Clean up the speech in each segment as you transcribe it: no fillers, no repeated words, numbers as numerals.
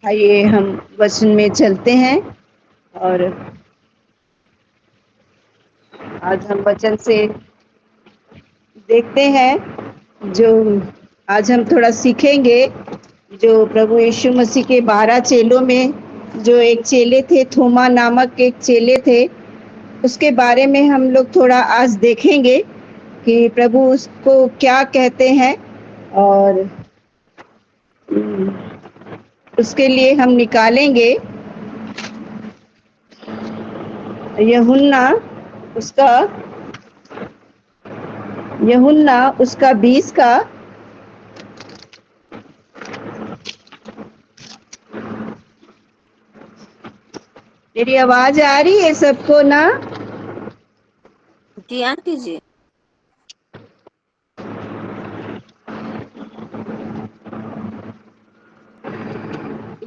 आइए हम वचन में चलते हैं और आज हम वचन से देखते हैं जो आज हम थोड़ा सीखेंगे जो प्रभु यीशु मसीह के 12 चेलों में जो एक चेले थे, थोमा नामक एक चेले थे, उसके बारे में हम लोग थोड़ा आज देखेंगे कि प्रभु उसको क्या कहते हैं और उसके लिए हम निकालेंगे यूहन्ना उसका 20 का मेरी आवाज आ रही है सबको ना? जी आंटी जी।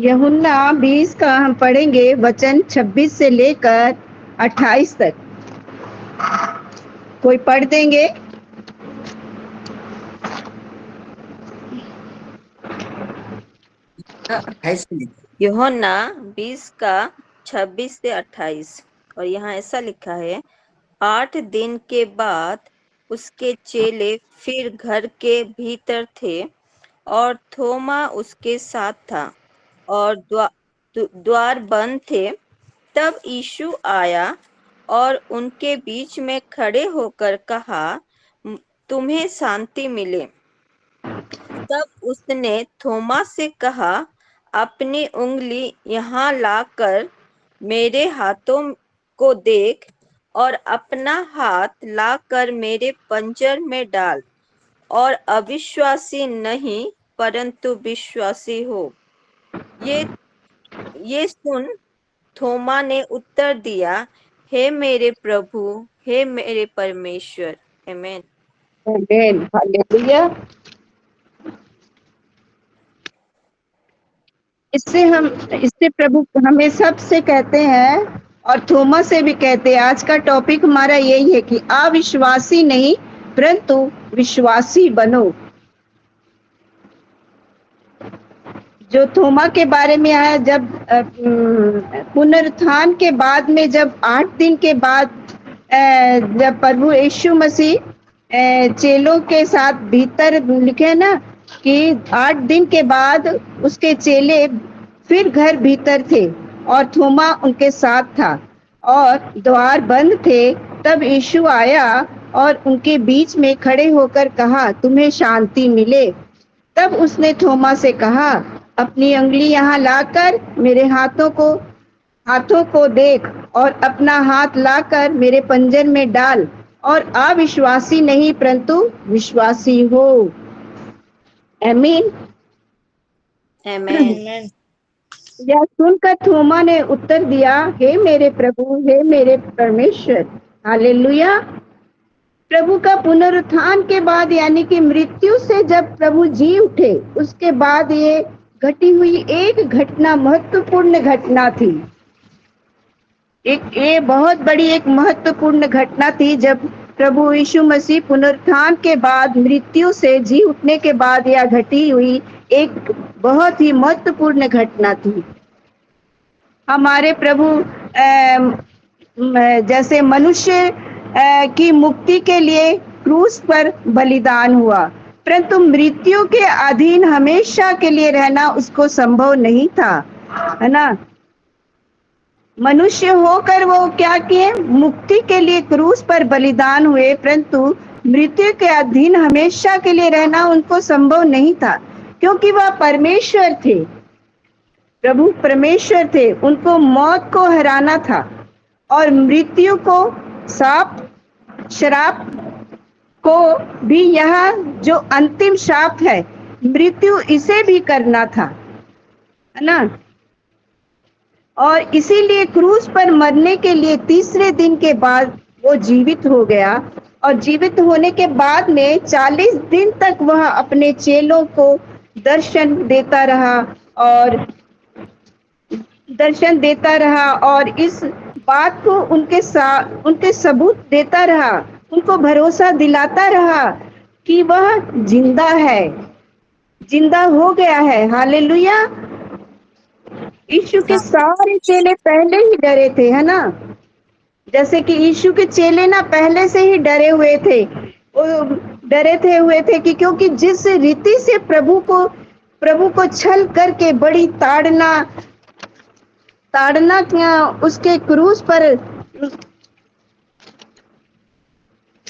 यूहन्ना 20 का हम पढ़ेंगे वचन 26 से लेकर 28 तक। कोई पढ़ देंगे? यूहन्ना 20 का 26 से 28 और यहाँ ऐसा लिखा है, 8 दिन के बाद उसके चेले फिर घर के भीतर थे और थोमा उसके साथ था और द्वार बंद थे। तब यीशु आया और उनके बीच में खड़े होकर कहा, तुम्हें शांति मिले। तब उसने थोमा से कहा, अपनी उंगली यहाँ लाकर मेरे हाथों को देख और अपना हाथ लाकर मेरे पंजर में डाल और अविश्वासी नहीं परंतु विश्वासी हो। ये सुन थोमा ने उत्तर दिया, हे मेरे प्रभु, हे मेरे परमेश्वर। आमीन। आमीन, हालेलुया। इससे प्रभु हमें सबसे कहते हैं और थोमा से भी कहते हैं। आज का टॉपिक हमारा यही है कि अविश्वासी नहीं परंतु विश्वासी बनो। जो थोमा के बारे में आया, जब पुनरुत्थान के बाद में, जब 8 दिन के बाद जब प्रभु यीशु मसीह चेलों के साथ भीतर, लिखे ना कि 8 दिन के बाद उसके चेले फिर घर भीतर थे और थोमा उनके साथ था और द्वार बंद थे। तब यीशु आया और उनके बीच में खड़े होकर कहा, तुम्हें शांति मिले। तब उसने थोमा से कहा, अपनी उंगली यहाँ लाकर मेरे हाथों को देख और अपना हाथ लाकर मेरे पंजर में डाल और अविश्वासी नहीं परंतु विश्वासी हो। आमीन। आमीन। यह सुनकर थोमा ने उत्तर दिया, हे मेरे प्रभु, हे मेरे परमेश्वर। हालेलुया। प्रभु का पुनरुत्थान के बाद, यानी कि मृत्यु से जब प्रभु जी उठे, उसके बाद ये घटी हुई एक घटना, महत्वपूर्ण घटना थी। ये बहुत बड़ी एक महत्वपूर्ण घटना थी जब प्रभु यीशु मसीह पुनरुत्थान के बाद, मृत्यु से जी उठने के बाद यह घटी हुई एक बहुत ही महत्वपूर्ण घटना थी। हमारे प्रभु जैसे मनुष्य की मुक्ति के लिए क्रूस पर बलिदान हुआ, परंतु मृत्यु के अधीन हमेशा के लिए रहना उसको संभव नहीं था, है ना। मनुष्य होकर वो क्या किए, मुक्ति के लिए क्रूस पर बलिदान हुए, परंतु मृत्यु के अधीन हमेशा के लिए रहना उनको संभव नहीं था, क्योंकि वह परमेश्वर थे। प्रभु परमेश्वर थे, उनको मौत को हराना था और मृत्यु को, श्राप को भी, यह जो अंतिम श्राप है मृत्यु, इसे भी करना था, है ना। और इसीलिए क्रूस पर मरने के लिए तीसरे दिन के बाद वो जीवित हो गया और जीवित होने के बाद में 40 दिन तक वह अपने चेलों को दर्शन देता रहा और इस बात को उनके सबूत देता रहा, उनको भरोसा दिलाता रहा कि वह जिंदा है, जिंदा हो गया है। हालेलुया। यीशु के हाँ सारे चेले पहले ही डरे थे, है ना? जैसे कि यीशु के चेले ना पहले से ही डरे हुए थे। वो डरे थे हुए थे कि क्योंकि जिस रीति से प्रभु को छल करके बड़ी ताड़ना ताड़ना उसके क्रूस पर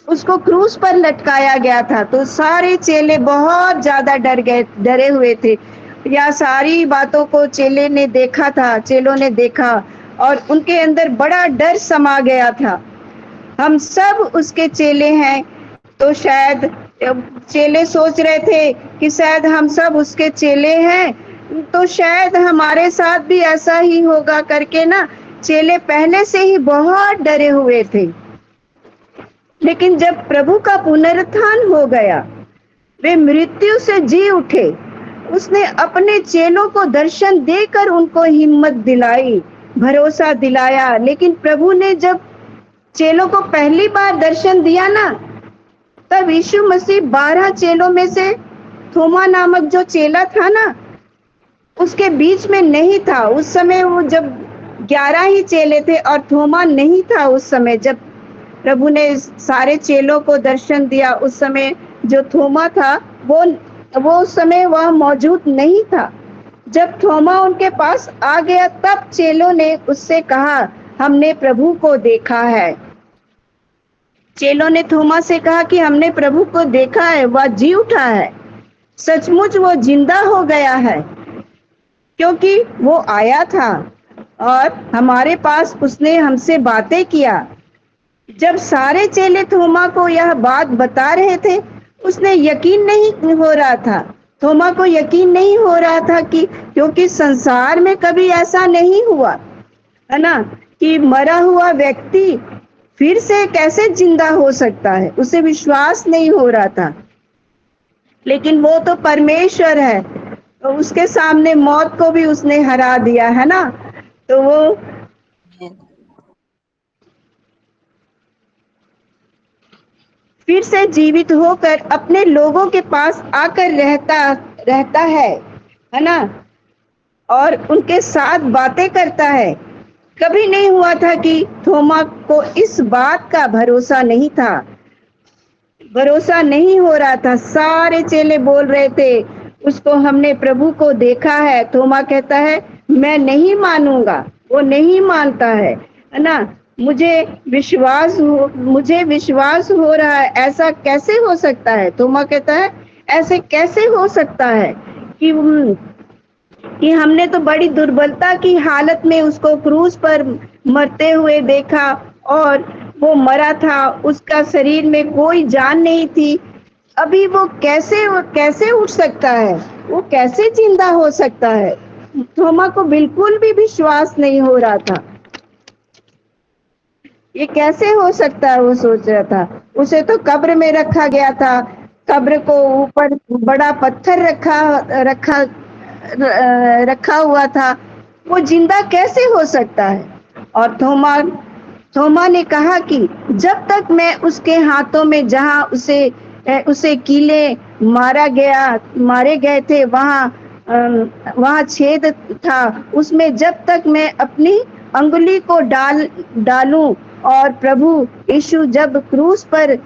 उसको क्रूस पर लटकाया गया था, तो सारे चेले बहुत ज्यादा डरे हुए थे। या सारी बातों को चेलों ने देखा और उनके अंदर बड़ा डर समा गया था। हम सब उसके चेले हैं, तो शायद चेले सोच रहे थे कि शायद हम सब उसके चेले हैं, तो शायद हमारे साथ भी ऐसा ही होगा करके ना चेले पहले से ही बहुत डरे हुए थे। लेकिन जब प्रभु का पुनरुत्थान हो गया, वे मृत्यु से जी उठे, उसने अपने चेलों को दर्शन देकर उनको हिम्मत दिलाई, भरोसा दिलाया। लेकिन प्रभु ने जब चेलों को पहली बार दर्शन दिया ना, तब यीशु मसीह 12 चेलों में से थोमा नामक जो चेला था ना, उसके बीच में नहीं था। उस समय वो जब 11 ही चेले थे और थोमा नहीं था उस समय जब प्रभु ने सारे चेलों को दर्शन दिया। उस समय जो थोमा था वो उस समय वह मौजूद नहीं था। जब थोमा उनके पास आ गया, तब चेलों ने उससे कहा, हमने प्रभु को देखा है। चेलों ने थोमा से कहा कि हमने प्रभु को देखा है, वह जी उठा है, सचमुच वो जिंदा हो गया है, क्योंकि वो आया था और हमारे पास उसने हमसे बातें किया। जब सारे चेले थोमा को यह बात बता रहे थे, उसने यकीन नहीं हो रहा था। थोमा को यकीन नहीं हो रहा था कि क्योंकि संसार में कभी ऐसा नहीं हुआ, है ना, कि मरा हुआ व्यक्ति फिर से कैसे जिंदा हो सकता है। उसे विश्वास नहीं हो रहा था। लेकिन वो तो परमेश्वर है, तो उसके सामने मौत को भी उसने हरा दिया, है ना। तो वो फिर से जीवित होकर अपने लोगों के पास आकर रहता है ना, और उनके साथ बातें करता है। कभी नहीं हुआ था कि थोमा को इस बात का भरोसा नहीं हो रहा था। सारे चेले बोल रहे थे उसको, हमने प्रभु को देखा है। थोमा कहता है, मैं नहीं मानूंगा। वो नहीं मानता है ना। मुझे विश्वास हो रहा है, ऐसा कैसे हो सकता है। थोमा कहता है, ऐसे कैसे हो सकता है कि हमने तो बड़ी दुर्बलता की हालत में उसको क्रूस पर मरते हुए देखा, और वो मरा था, उसका शरीर में कोई जान नहीं थी। अभी वो कैसे उठ सकता है, वो कैसे जिंदा हो सकता है। थोमा को बिल्कुल भी विश्वास नहीं हो रहा था। ये कैसे हो सकता है, वो सोच रहा था। उसे तो कब्र में रखा गया था, कब्र को ऊपर बड़ा पत्थर रखा रखा हुआ था। वो जिंदा कैसे हो सकता है। और थोमा ने कहा कि जब तक मैं उसके हाथों में जहां उसे कीले मारे गए थे, वहां छेद था, उसमें जब तक मैं अपनी अंगुली को डालूं, और प्रभु यीशु जब क्रूस पर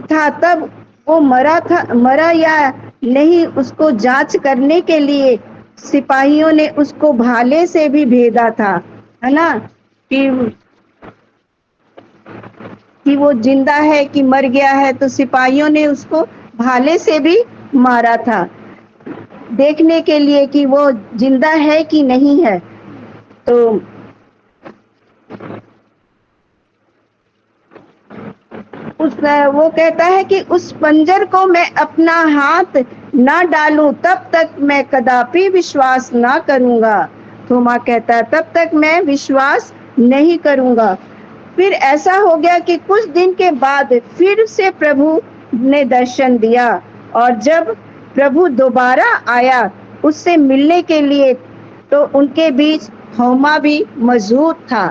था, तब वो मरा या नहीं, उसको जांच करने के लिए सिपाहियों ने उसको भाले से भी भेदा था, है ना, कि वो जिंदा है कि मर गया है। तो सिपाहियों ने उसको भाले से भी मारा था, देखने के लिए कि वो जिंदा है कि नहीं है। तो वो कहता है कि उस पंजर को मैं अपना हाथ ना डालूं, तब तक मैं कदापि विश्वास ना करूंगा। थोमा कहता है, तब तक मैं विश्वास नहीं करूंगा। फिर ऐसा हो गया कि कुछ दिन के बाद फिर से प्रभु ने दर्शन दिया, और जब प्रभु दोबारा आया उससे मिलने के लिए, तो उनके बीच थोमा भी मौजूद था।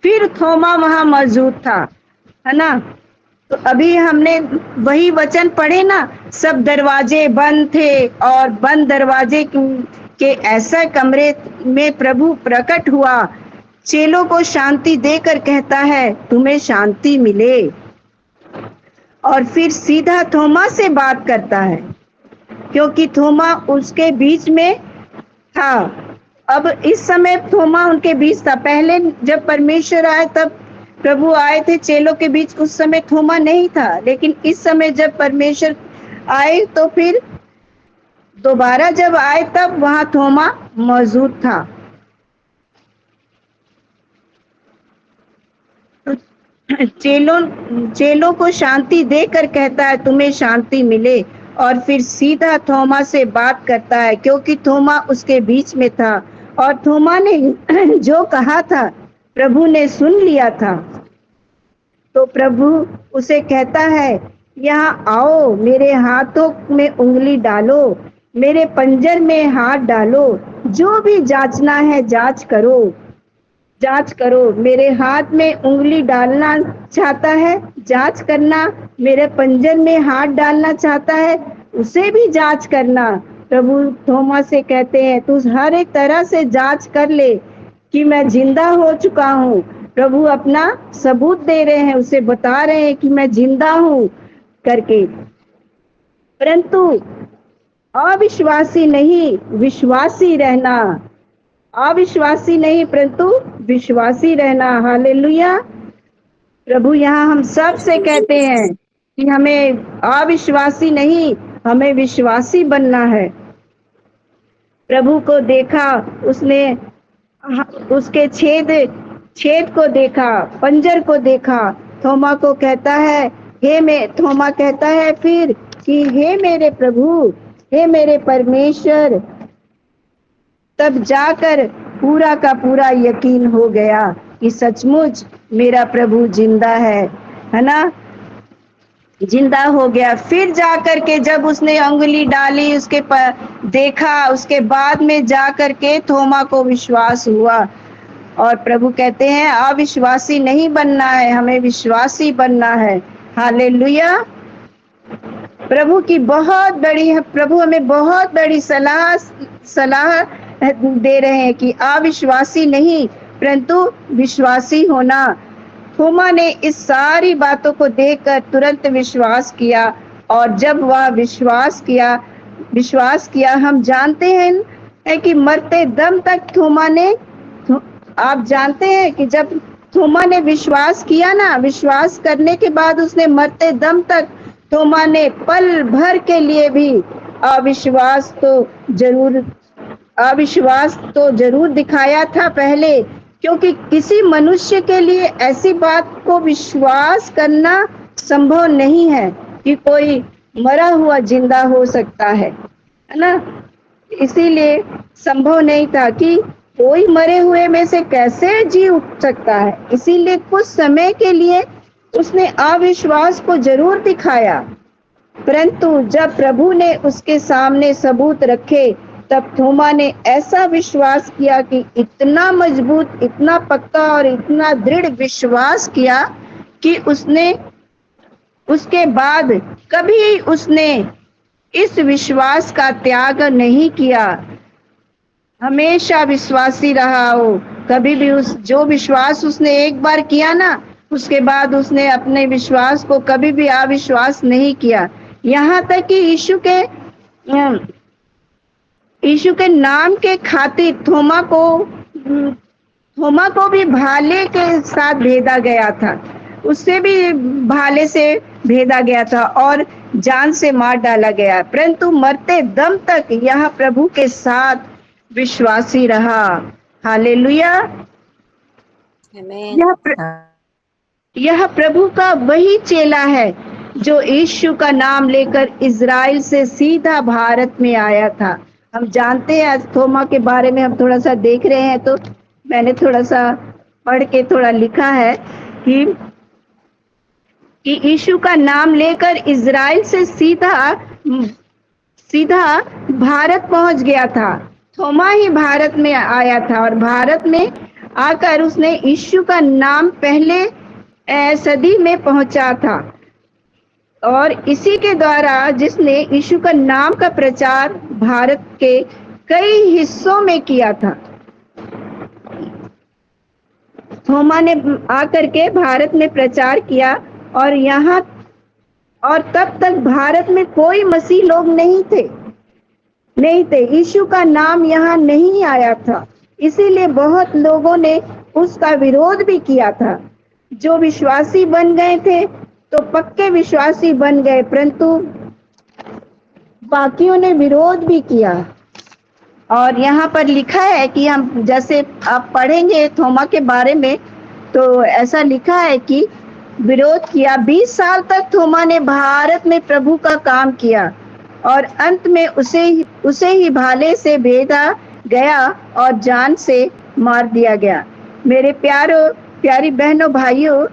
फिर थोमा वहां मौजूद था, है ना। तो अभी हमने वही वचन पढ़े ना, सब दरवाजे बंद थे, और बंद दरवाजे कि ऐसा कमरे में प्रभु प्रकट हुआ, चेलों को शांति देकर कहता है तुम्हें शांति मिले, और फिर सीधा थोमा से बात करता है क्योंकि थोमा उसके बीच में था। अब इस समय थोमा उनके बीच था। पहले जब परमेश्वर आए तब प्रभु आए थे चेलों के बीच, उस समय थोमा नहीं था, लेकिन इस समय जब परमेश्वर आए तो फिर दोबारा जब आए तब वहां थोमा मौजूद था। चेलों को शांति देकर कहता है तुम्हें शांति मिले, और फिर सीधा थोमा से बात करता है क्योंकि थोमा उसके बीच में था, और थोमा ने जो कहा था प्रभु ने सुन लिया था। तो प्रभु उसे कहता है यहाँ आओ, मेरे हाथों में उंगली डालो, मेरे पंजर में हाथ डालो, जो भी जांचना है जांच करो। मेरे हाथ में उंगली डालना चाहता है, जांच करना, मेरे पंजर में हाथ डालना चाहता है, उसे भी जांच करना। प्रभु थोमा से कहते हैं तू हर एक तरह से जांच कर ले कि मैं जिंदा हो चुका हूँ। प्रभु अपना सबूत दे रहे हैं, उसे बता रहे हैं कि मैं जिंदा हूँ करके। परंतु अविश्वासी नहीं, विश्वासी रहना। अविश्वासी नहीं परंतु विश्वासी रहना। हालेलुया। प्रभु यहाँ हम सब से कहते हैं कि हमें अविश्वासी नहीं, हमें विश्वासी बनना है। प्रभु को देखा उसने, उसके छेद को देखा, पंजर को देखा। थोमा को कहता है थोमा कहता है फिर कि हे मेरे प्रभु, हे मेरे परमेश्वर। तब जाकर पूरा का पूरा यकीन हो गया कि सचमुच मेरा प्रभु जिंदा है ना, जिंदा हो गया। फिर जाकर के जब उसने उंगली डाली, उसके देखा, उसके बाद में जाकर के थोमा को विश्वास हुआ। और प्रभु कहते हैं अविश्वासी नहीं बनना है, हमें विश्वासी बनना है। हालेलुया। प्रभु हमें बहुत बड़ी सलाह दे रहे हैं कि अविश्वासी नहीं परंतु विश्वासी होना। थोमा ने इस सारी बातों को देखकर तुरंत विश्वास किया, और जब वह विश्वास किया, हम जानते हैं कि मरते दम तक आप जानते हैं कि जब थोमा ने विश्वास किया ना, विश्वास करने के बाद उसने मरते दम तक थोमा ने पल भर के लिए भी अविश्वास तो जरूर दिखाया था पहले, क्योंकि किसी मनुष्य के लिए ऐसी बात को विश्वास करना संभव नहीं है कि कोई मरा हुआ जिंदा हो सकता है ना। इसीलिए संभव नहीं था कि कोई मरे हुए में से कैसे जी उठ सकता है। इसीलिए कुछ समय के लिए उसने अविश्वास को जरूर दिखाया, परंतु जब प्रभु ने उसके सामने सबूत रखे तब थोमा ने ऐसा विश्वास किया कि इतना मजबूत, इतना पक्का और इतना दृढ़ विश्वास किया कि उसके बाद कभी उसने इस विश्वास का त्याग नहीं किया, हमेशा विश्वासी रहा हो। कभी भी जो विश्वास उसने एक बार किया ना, उसके बाद उसने अपने विश्वास को कभी भी अविश्वास नहीं किया। यहाँ तक कि यीशु के नाम के खातिर थोमा को भी भाले के साथ भेदा गया था, उससे भी भाले से भेदा गया था और जान से मार डाला गया, परंतु मरते दम तक यह प्रभु के साथ विश्वासी रहा। हालेलुया। यह प्रभु का वही चेला है जो यीशु का नाम लेकर इज़राइल से सीधा भारत में आया था। हम जानते हैं, आज थोमा के बारे में हम थोड़ा सा देख रहे हैं, तो मैंने थोड़ा सा पढ़ के थोड़ा लिखा है कि यीशु का नाम लेकर इज़राइल से सीधा भारत पहुंच गया था। थोमा ही भारत में आया था और भारत में आकर उसने यीशु का नाम पहले सदी में पहुंचा था, और इसी के द्वारा जिसने यीशु का नाम का प्रचार भारत के कई हिस्सों में किया था। थोमा ने आकर के भारत में प्रचार किया और यहाँ और तब तक भारत में कोई मसीह लोग नहीं थे। यीशु का नाम यहाँ नहीं आया था, इसीलिए बहुत लोगों ने उसका विरोध भी किया था। जो विश्वासी बन गए थे तो पक्के विश्वासी बन गए, परंतु बाकियों ने विरोध भी किया। और यहाँ पर लिखा है कि हम जैसे आप पढ़ेंगे थोमा के बारे में, तो ऐसा लिखा है कि विरोध किया। 20 साल तक थोमा ने भारत में प्रभु का काम किया और अंत में उसे ही भाले से भेदा गया और जान से मार दिया गया। मेरे प्यारी बहनों भाइयों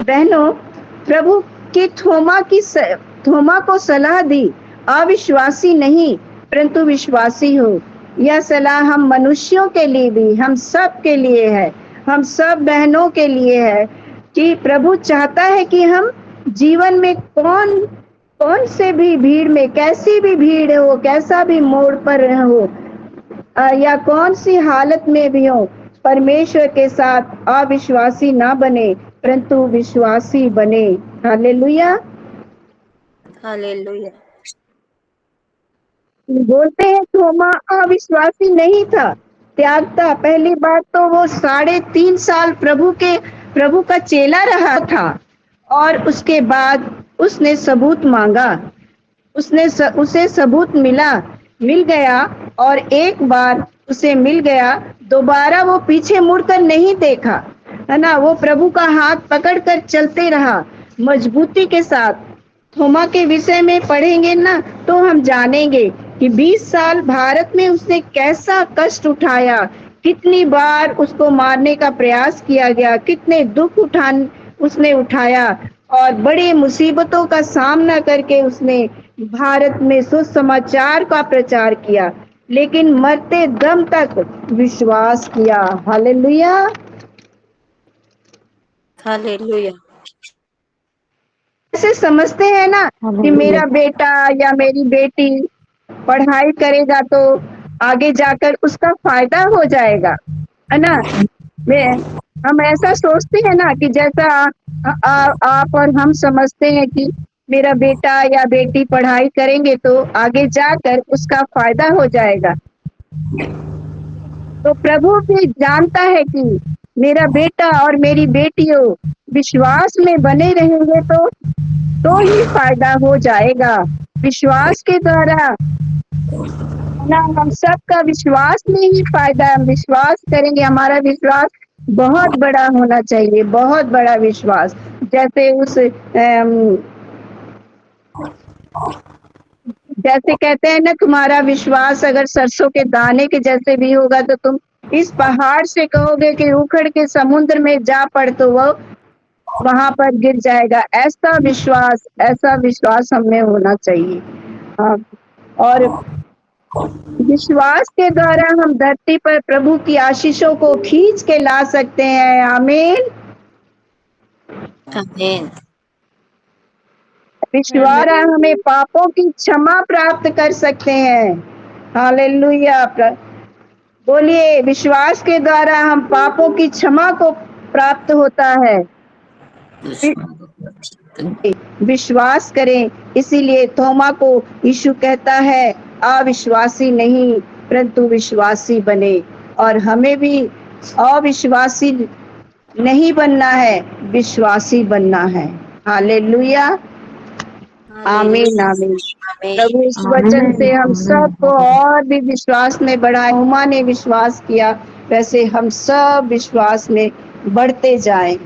बहनों, प्रभु की थोमा को सलाह दी, अविश्वासी नहीं परंतु विश्वासी हो। यह सलाह हम मनुष्यों के लिए भी, हम सब के लिए है, हम सब बहनों के लिए है कि प्रभु चाहता है कि हम जीवन में कौन से भी भीड़ में, कैसी भी भीड़ हो, कैसा भी मोड़ पर हो या कौन सी हालत में भी हो, परमेश्वर के साथ अविश्वासी ना बने परंतु विश्वासी बने। हालेलुया। हालेलुया। बोलते हैं थोमा अविश्वासी नहीं था, त्यागता। पहली बात तो वो 3.5 साल प्रभु का चेला रहा था और उसके बाद उसने सबूत मांगा, उसे सबूत मिल गया और एक बार उसे मिल गया, दोबारा वो पीछे मुड़कर नहीं देखा, है ना। वो प्रभु का हाथ पकड़कर चलते रहा मजबूती के साथ। थोमा के विषय में पढ़ेंगे ना तो हम जानेंगे कि 20 साल भारत में उसने कैसा कष्ट उठाया, कितनी बार उसको मारने का प्रयास किया गया, कितने दुख उसने उठाया और बड़ी मुसीबतों का सामना करके उसने भारत में सुसमाचार का प्रचार किया, लेकिन मरते दम तक विश्वास किया। हालेलुया। हालेलुया। ऐसे समझते हैं ना कि मेरा बेटा या मेरी बेटी पढ़ाई करेगा तो आगे जाकर उसका फायदा हो जाएगा, है ना। हम ऐसा सोचते हैं ना कि जैसा आप और हम समझते हैं कि मेरा बेटा या बेटी पढ़ाई करेंगे तो आगे जाकर उसका फायदा हो जाएगा। तो प्रभु भी जानता है कि मेरा बेटा और मेरी बेटियों विश्वास में बने रहेंगे तो ही फायदा हो जाएगा। विश्वास के द्वारा ना हम सबका विश्वास में ही फायदा, हम विश्वास करेंगे, हमारा विश्वास बहुत बड़ा होना चाहिए, बहुत बड़ा विश्वास। जैसे जैसे कहते हैं ना, तुम्हारा विश्वास अगर सरसों के दाने के जैसे भी होगा तो तुम इस पहाड़ से कहोगे कि उखड़ के समुद्र में जा पड़, तो वो वहां पर गिर जाएगा। ऐसा विश्वास हमें होना चाहिए। हाँ, और विश्वास के द्वारा हम धरती पर प्रभु की आशीषों को खींच के ला सकते हैं। आमीन। आमीन। विश्वास हमें पापों की क्षमा प्राप्त कर सकते हैं। हालेलुया। बोलिए, विश्वास के द्वारा हम पापों की क्षमा को प्राप्त होता है। विश्वास करें, इसीलिए थोमा को यीशु कहता है अविश्वासी नहीं परंतु विश्वासी बने। और हमें भी अविश्वासी नहीं बनना है, विश्वासी बनना है। हालेलुया। आमीन आमीन। प्रभु इस वचन से हम सबको और भी विश्वास में बढ़ाए। थोमा ने विश्वास किया, वैसे हम सब विश्वास में बढ़ते जाएं।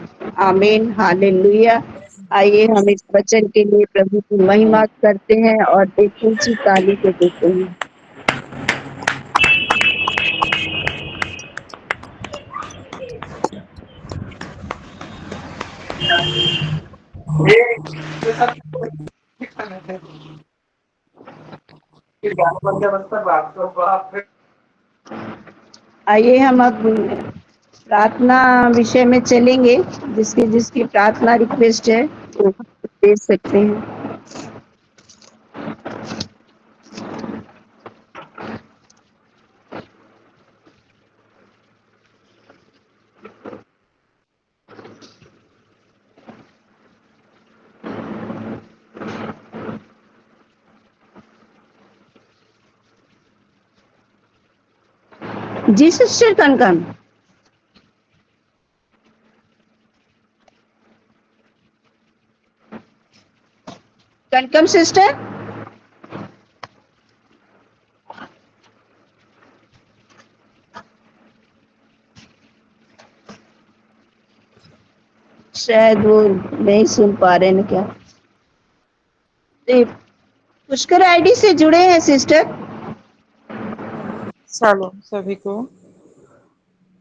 आमीन। हालेलुया। आइए हम इस वचन के लिए प्रभु की महिमा करते हैं और एक ऊंची ताली को देते हैं। आइए हम अब प्रार्थना विषय में चलेंगे। जिसकी जिसकी प्रार्थना रिक्वेस्ट है वो दे सकते हैं। जी सिस्टर कनकम। कनकम सिस्टर। शायद वो नहीं सुन पा रहे हैं क्या? पुष्कर आईडी से जुड़े हैं सिस्टर? शालोम सभी को।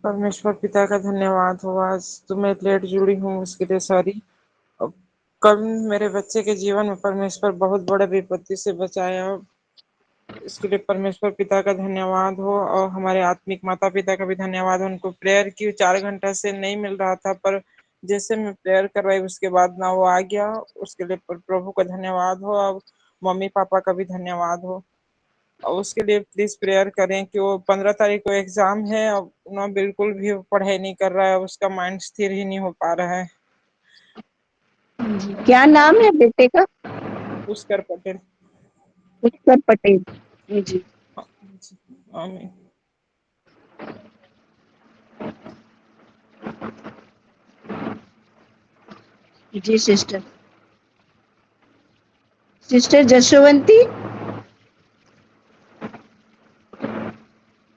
परमेश्वर पिता का धन्यवाद हो, आज तो मैं लेट जुड़ी हूँ उसके लिए सॉरी। कल मेरे बच्चे के जीवन में परमेश्वर बहुत बड़े विपत्ति से बचाया, इसके लिए परमेश्वर पिता का धन्यवाद हो। और हमारे आत्मिक माता पिता का भी धन्यवाद हो। उनको प्रेयर की 4 घंटा से नहीं मिल रहा था, पर जैसे मैं प्रेयर करवाई उसके बाद ना वो आ गया, उसके लिए प्रभु का धन्यवाद हो। और मम्मी पापा का भी धन्यवाद हो। और उसके लिए प्लीज प्रेयर करें कि वो 15 तारीख को एग्जाम है, अब ना बिल्कुल भी पढ़ाई नहीं कर रहा है, उसका माइंड स्थिर ही नहीं हो पा रहा है। क्या नाम है बेटे का? पुष्कर पटेल। पुष्कर पटेल जी। आमीन। जी सिस्टर। सिस्टर जशवंती।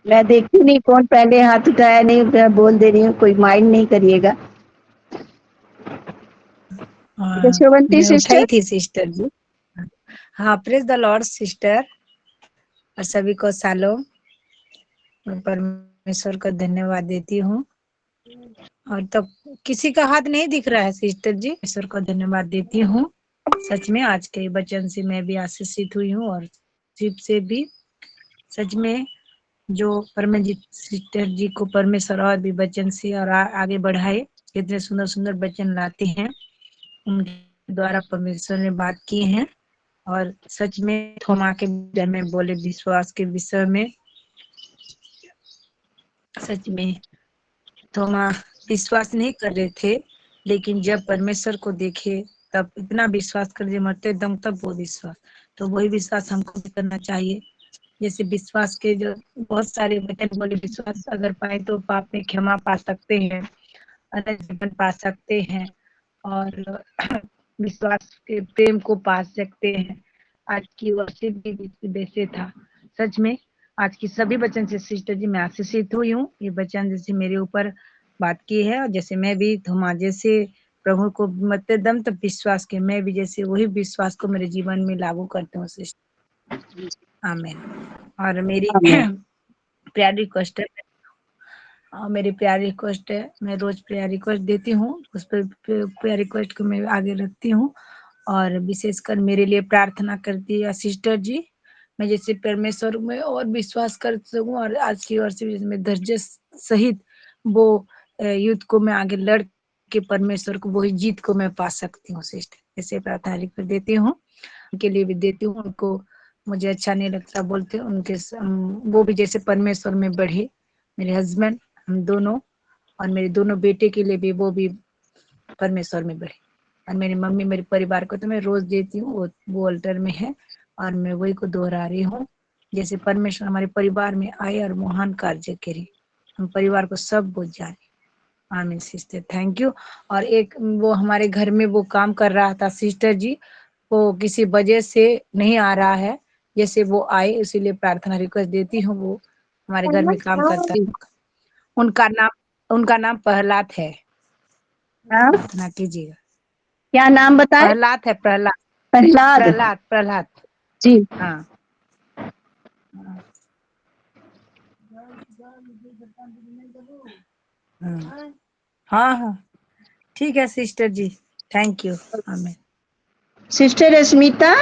मैं देखती नहीं कौन पहले हाथ उठाया, नहीं मैं बोल दे रही हूँ, कोई माइंड नहीं करिएगा। जशवंती मैं सिस्टर। उठाई थी सिस्टर जी। हाँ, प्रेज द लॉर्ड सिस्टर, और सभी को शालोम। मैं परमेश्वर को धन्यवाद देती हूँ। और तब किसी का हाथ नहीं दिख रहा है सिस्टर जी, ईश्वर को धन्यवाद देती हूँ। सच में आज के वचन से मैं भी आशीषित हुई हूँ, और शिव से भी। सच में जो परमेश्वर सिस्टर जी को परमेश्वर और भी वचन से और आगे बढ़ाए, कितने सुंदर सुंदर वचन लाते हैं, उनके द्वारा परमेश्वर ने बात की है। और सच में थोमा के विषय में बोले, विश्वास के विषय में। सच में थोमा विश्वास नहीं कर रहे थे, लेकिन जब परमेश्वर को देखे तब इतना विश्वास कर दिए, मरते दम तक वो विश्वास। तो वही विश्वास हमको भी करना चाहिए। जैसे विश्वास के जो बहुत सारे वचन बोले, विश्वास अगर पाए तो पाप में क्षमा पा सकते हैं, अनंत जीवन पा सकते हैं, और विश्वास के प्रेम को पा सकते हैं। आज की वर्षिप भी वैसे था। सच में आज की सभी वचन से सिस्टर जी मैं आशीषित हुई हूँ। ये वचन जैसे मेरे ऊपर बात की है, और जैसे मैं भी थोमा जैसे प्रभु को मरते दम तक विश्वास के, मैं भी जैसे वही विश्वास को मेरे जीवन में लागू करती हूँ सिस्टर। आमीन। और मेरी प्यार रिक्वेस्ट है, मेरी प्यार रिक्वेस्ट है, मैं रोज प्यार रिक्वेस्ट देती हूँ, उस पर प्यार रिक्वेस्ट को मैं आगे रखती हूँ। और विशेषकर मेरे लिए प्रार्थना करती है सिस्टर जी। मैं जैसे परमेश्वर में और विश्वास कर सकूं, और आज की वर्ष में धैर्य सहित वो युद्ध को मैं आगे लड़ के परमेश्वर को वही जीत को मैं पा सकती हूँ सिस्टर। ऐसे प्रार्थना रिक्वेस्ट देती हूँ, उनके लिए भी देती हूँ। उनको मुझे अच्छा नहीं लगता बोलते, उनके वो भी जैसे परमेश्वर में बढ़े, मेरे हस्बैंड, हम दोनों, और मेरे दोनों बेटे के लिए भी वो भी परमेश्वर में बढ़े। और मेरी मम्मी, मेरे परिवार को तो मैं रोज देती हूँ, वो अल्टर में है, और मैं वही को दोहरा रही हूँ। जैसे परमेश्वर हमारे परिवार में आए और महान कार्य करे, हम परिवार को सब वो जाने। आमीन सिस्टर, थैंक यू। और एक वो हमारे घर में वो काम कर रहा था सिस्टर जी, वो किसी वजह से नहीं आ रहा है, जैसे वो आए इसीलिए प्रार्थना रिक्वेस्ट देती हूँ। वो हमारे घर में काम करता है, उनका नाम प्रहलाद है। प्रार्थना कीजिएगा। क्या नाम बताए? प्रहलाद है, प्रहलाद, प्रहलाद। प्रहलाद, प्रहलाद। जी। हाँ हाँ हाँ, ठीक है सिस्टर जी, थैंक यू। आमीन। सिस्टर अस्मिता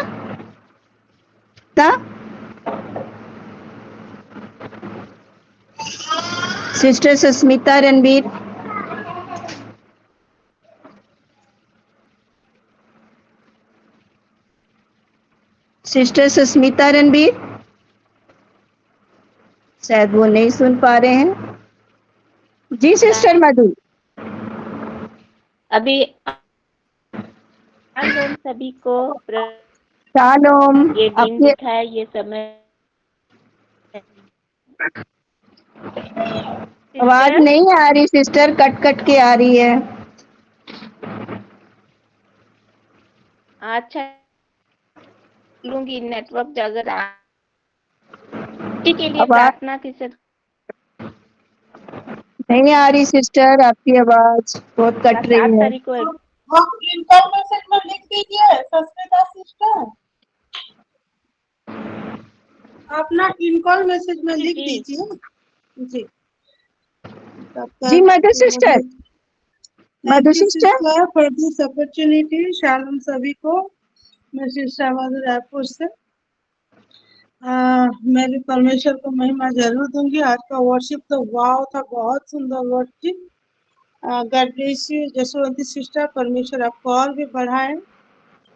सिस्टर सुस्मिता रणबीर। सिस्टर सुस्मिता रणबीर, शायद वो नहीं सुन पा रहे हैं। जी सिस्टर मधु। अभी शालोम सभी को। शालोम। ये दिन आपके दिखा है, ये समय आवाज नहीं आ रही सिस्टर, कट कट के आ रही है। अच्छा लूंगी नेटवर्क अगर के लिए आवाज प्रार्थना की सर। नहीं आ रही सिस्टर, आपकी आवाज बहुत कट 7 रही है। तारीख को आप इंफॉर्मेशन में लिख दीजिए सस्मिता सिस्टर, आप ना इनकॉल मैसेज में लिख जी। दीजिए जी। जी Madhu sister, thank Madhu you sister, sister for this opportunity. शालोम सभी को, मैं सिस्टर आवाज रायपुर से। मैं भी परमेश्वर को महिमा जरूर दूंगी। आज का वर्शिप तो वाव था, बहुत सुंदर worship. God bless you Jaswanti sister, परमेश्वर आपको और भी बढ़ाए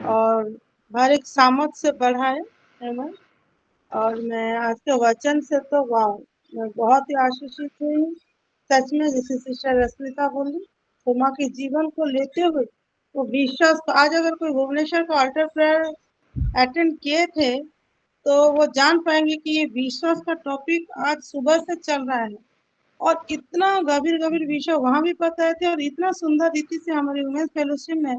और हर एक सामर्थ से बढ़ाए। आमीन। और मैं आज के वचन से तो वाव, मैं बहुत ही आशीषित हुई हूँ सच में। जैसे सिस्टर रश्मिता बोली, उमा के जीवन को लेते हुए वो विश्वास को, आज अगर कोई भुवनेश्वर का अल्टर प्रेयर अटेंड किए थे तो वो जान पाएंगे कि ये विश्वास का टॉपिक आज सुबह से चल रहा है और इतना गंभीर गंभीर विषय वहां भी बताए थे और इतना सुंदर रीति से हमारे वुमेन्स फेलोशिप में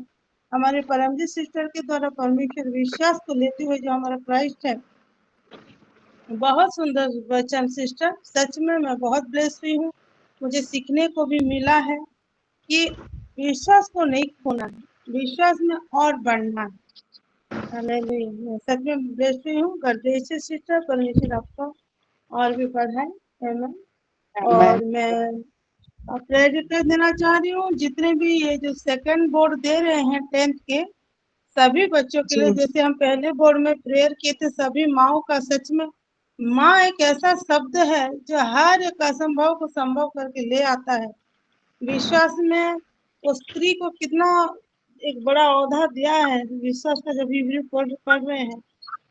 हमारे परमजीत सिस्टर के द्वारा परमेश्वर विश्वास को लेते हुए जो हमारा क्राइस्ट है, बहुत सुंदर वचन सिस्टर। सच में मैं बहुत ब्लेस हुई हूँ। मुझे सीखने को भी मिला है कि विश्वास को नहीं खोना है, विश्वास में और बढ़ना है। हालेलुया। मैं सच में ब्लेस हुई हूँ। गॉड ब्लेस यू सिस्टर, परमेश्वर आपको और भी बढ़ाए। आमीन। और मैं प्रेयर रिक्वेस्ट देना चाह रही हूँ, जितने भी ये जो सेकंड बोर्ड दे रहे हैं 10th के सभी बच्चों के लिए, जैसे हम पहले बोर्ड में प्रेयर किए थे सभी माओ का, सच में माँ एक ऐसा शब्द है जो हर एक असंभव को संभव करके ले आता है। विश्वास में वो स्त्री को कितना एक बड़ा औधा दिया है। विश्वास का जब हिब्रू पढ़ रहे हैं,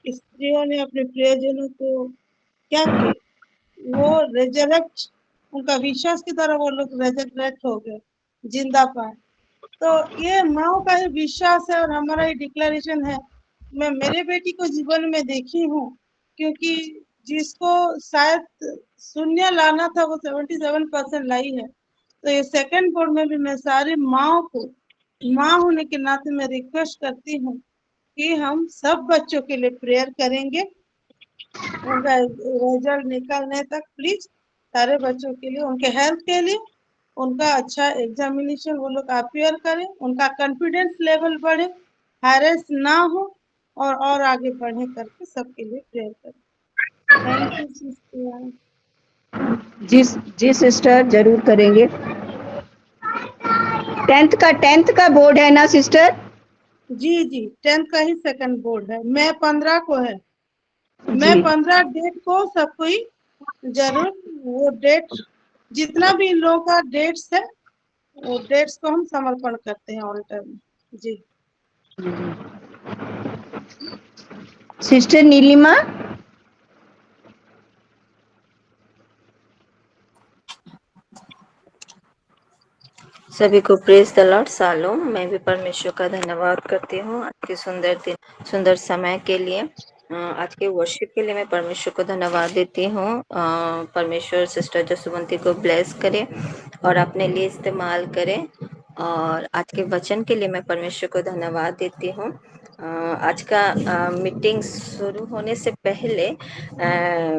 स्त्रियों ने अपने प्रियजनों को क्या किए, वो रेजरेक्ट, उनका विश्वास के द्वारा वो लोग रेजरेक्ट हो गए, जिंदा पाए। तो ये माओ का ही विश्वास है और हमारा ही डिक्लेरेशन है। मैं मेरे बेटी को जीवन में देखी हूँ, क्योंकि जिसको शायद शून्य लाना था वो 77% लाई है। तो ये सेकंड बोर्ड में भी मैं सारी माओ को, माँ होने के नाते मैं रिक्वेस्ट करती हूँ कि हम सब बच्चों के लिए प्रेयर करेंगे। उनका रिजल्ट निकलने तक प्लीज सारे बच्चों के लिए, उनके हेल्थ के लिए, उनका अच्छा एग्जामिनेशन वो लोग अपियर करें, उनका कॉन्फिडेंस लेवल बढ़े, हैरेस ना हो और आगे बढ़े करके सबके लिए प्रेयर करें। Thank you sister. जी सिस्टर, जरूर करेंगे। 10th का बोर्ड है ना सिस्टर? जी 10th का ही सेकंड बोर्ड है, मैं 15 को है। मैं जी 15 डेट को सब कोई जरूर वो डेट, जितना भी इन लोगों का डेट्स है वो डेट्स को हम समर्पण करते हैं ऑल्टर में। जी सिस्टर नीलिमा, सभी को प्रेज द लॉर्ड। शालोम। मैं भी परमेश्वर का धन्यवाद करती हूँ आज के सुंदर दिन, सुंदर समय के लिए, आज के वर्शिप के लिए मैं परमेश्वर को धन्यवाद देती हूँ। परमेश्वर सिस्टर जसवंती को ब्लेस करे और अपने लिए इस्तेमाल करे। और आज के वचन के लिए मैं परमेश्वर को धन्यवाद देती हूँ। आज का मीटिंग शुरू होने से पहले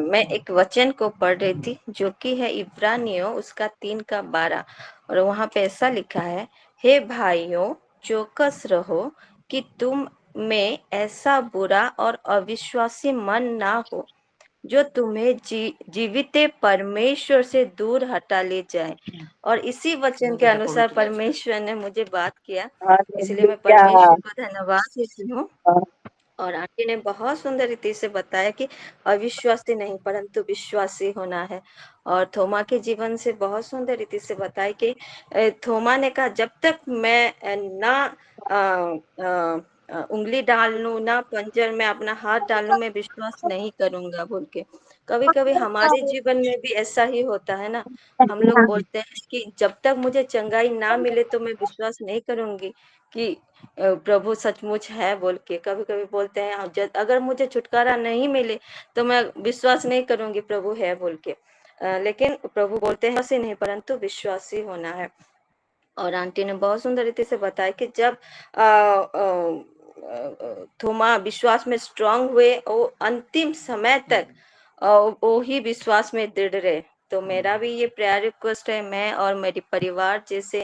मैं एक वचन को पढ़ रही थी जो कि है इब्रानियों उसका 3:12, और वहां पे ऐसा लिखा है, हे भाइयों चौकस रहो कि तुम में ऐसा बुरा और अविश्वासी मन ना हो जो तुम्हें जीवित परमेश्वर से दूर हटा ले जाए। और इसी वचन के अनुसार परमेश्वर ने मुझे बात किया, इसलिए मैं परमेश्वर को धन्यवाद देती हूँ। और आंटी ने बहुत सुंदर रीति से बताया कि अविश्वासी नहीं परंतु विश्वासी होना है। और थोमा के जीवन से बहुत सुंदर रीति से बताया कि थोमा ने कहा, जब तक मैं ना उंगली डाल लूं, ना पंजर में अपना हाथ डालूं, मैं विश्वास नहीं करूंगा बोल के। कभी कभी हमारे जीवन में भी ऐसा ही होता है ना, हम लोग बोलते हैं कि जब तक मुझे चंगाई ना मिले तो मैं विश्वास नहीं करूंगी कि प्रभु सचमुच है बोल के। कभी कभी बोलते हैं अगर मुझे छुटकारा नहीं मिले तो मैं विश्वास नहीं करूंगी प्रभु है बोल के। लेकिन प्रभु बोलते हैं ऐसे नहीं परंतु विश्वासी होना है। और आंटी ने बहुत सुंदर रीति से बताया कि जब थोमा विश्वास में स्ट्रांग हुए, वो अंतिम समय तक वो ही विश्वास में दृढ़ रहे। तो मेरा भी ये प्रेयर रिक्वेस्ट है, मैं और मेरी परिवार जैसे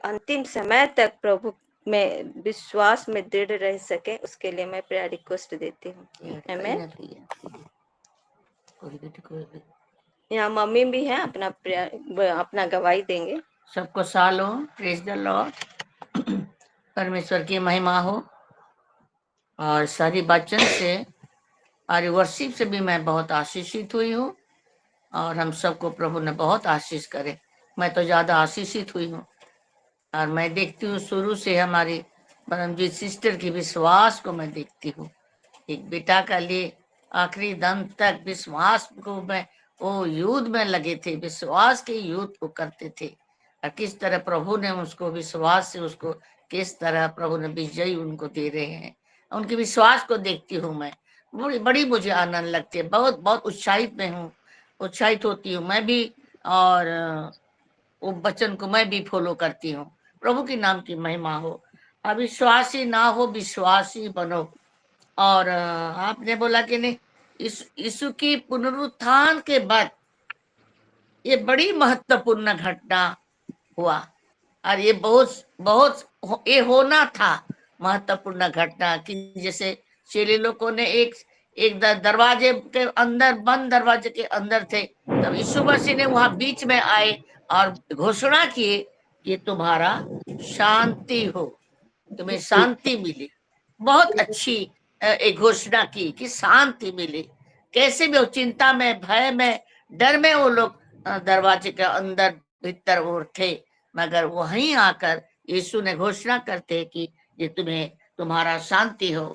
अंतिम समय तक प्रभु में विश्वास में दृढ़ रह सके, उसके लिए मैं प्रेयर रिक्वेस्ट देती हूँ। आमेन। यहाँ मम्मी भी है, अपना गवाही देंगे। सबको सालो, प्रेज द लॉर्ड। परमेश्वर की महिमा हो। और सारी वचन से और वर्शिप से भी मैं बहुत आशीषित हुई हूँ, और हम सबको प्रभु ने बहुत आशीष करे। मैं तो ज्यादा आशीषित हुई हूँ, और मैं देखती हूँ शुरू से हमारी परमजीत सिस्टर की विश्वास को मैं देखती हूँ। एक बेटा का लिए आखिरी दम तक विश्वास को मैं वो युद्ध में लगे थे, विश्वास के युद्ध को करते थे। और किस तरह प्रभु ने उसको विश्वास से उसको किस तरह प्रभु ने विजयी उनको दे रहे हैं। उनके विश्वास को देखती हूँ मैं, बड़ी बड़ी मुझे आनंद लगती है। बहुत बहुत उत्साहित में हूँ, उत्साहित होती हूँ मैं भी, और वो वचन को मैं भी फॉलो करती हूँ। प्रभु के नाम की महिमा हो। अविश्वासी ना हो, विश्वासी बनो। और आपने बोला कि नहीं, यीशु की पुनरुत्थान के बाद ये बड़ी महत्वपूर्ण घटना हुआ, और ये बहुत बहुत ये होना था महत्वपूर्ण घटना। कि जैसे चेले लोगों ने एक दरवाजे के अंदर, बंद दरवाजे के अंदर थे, तब यीशु मसीह ने वहां बीच में आए और घोषणा किए कि तुम्हारा शांति हो, तुम्हें शांति मिली। बहुत अच्छी एक घोषणा की कि शांति मिली। कैसे भी हो, चिंता में, भय में, डर में वो लोग दरवाजे के अंदर भीतर और थे, मगर वहीं आकर यीशु ने घोषणा करते कि ये तुम्हारा शांति हो।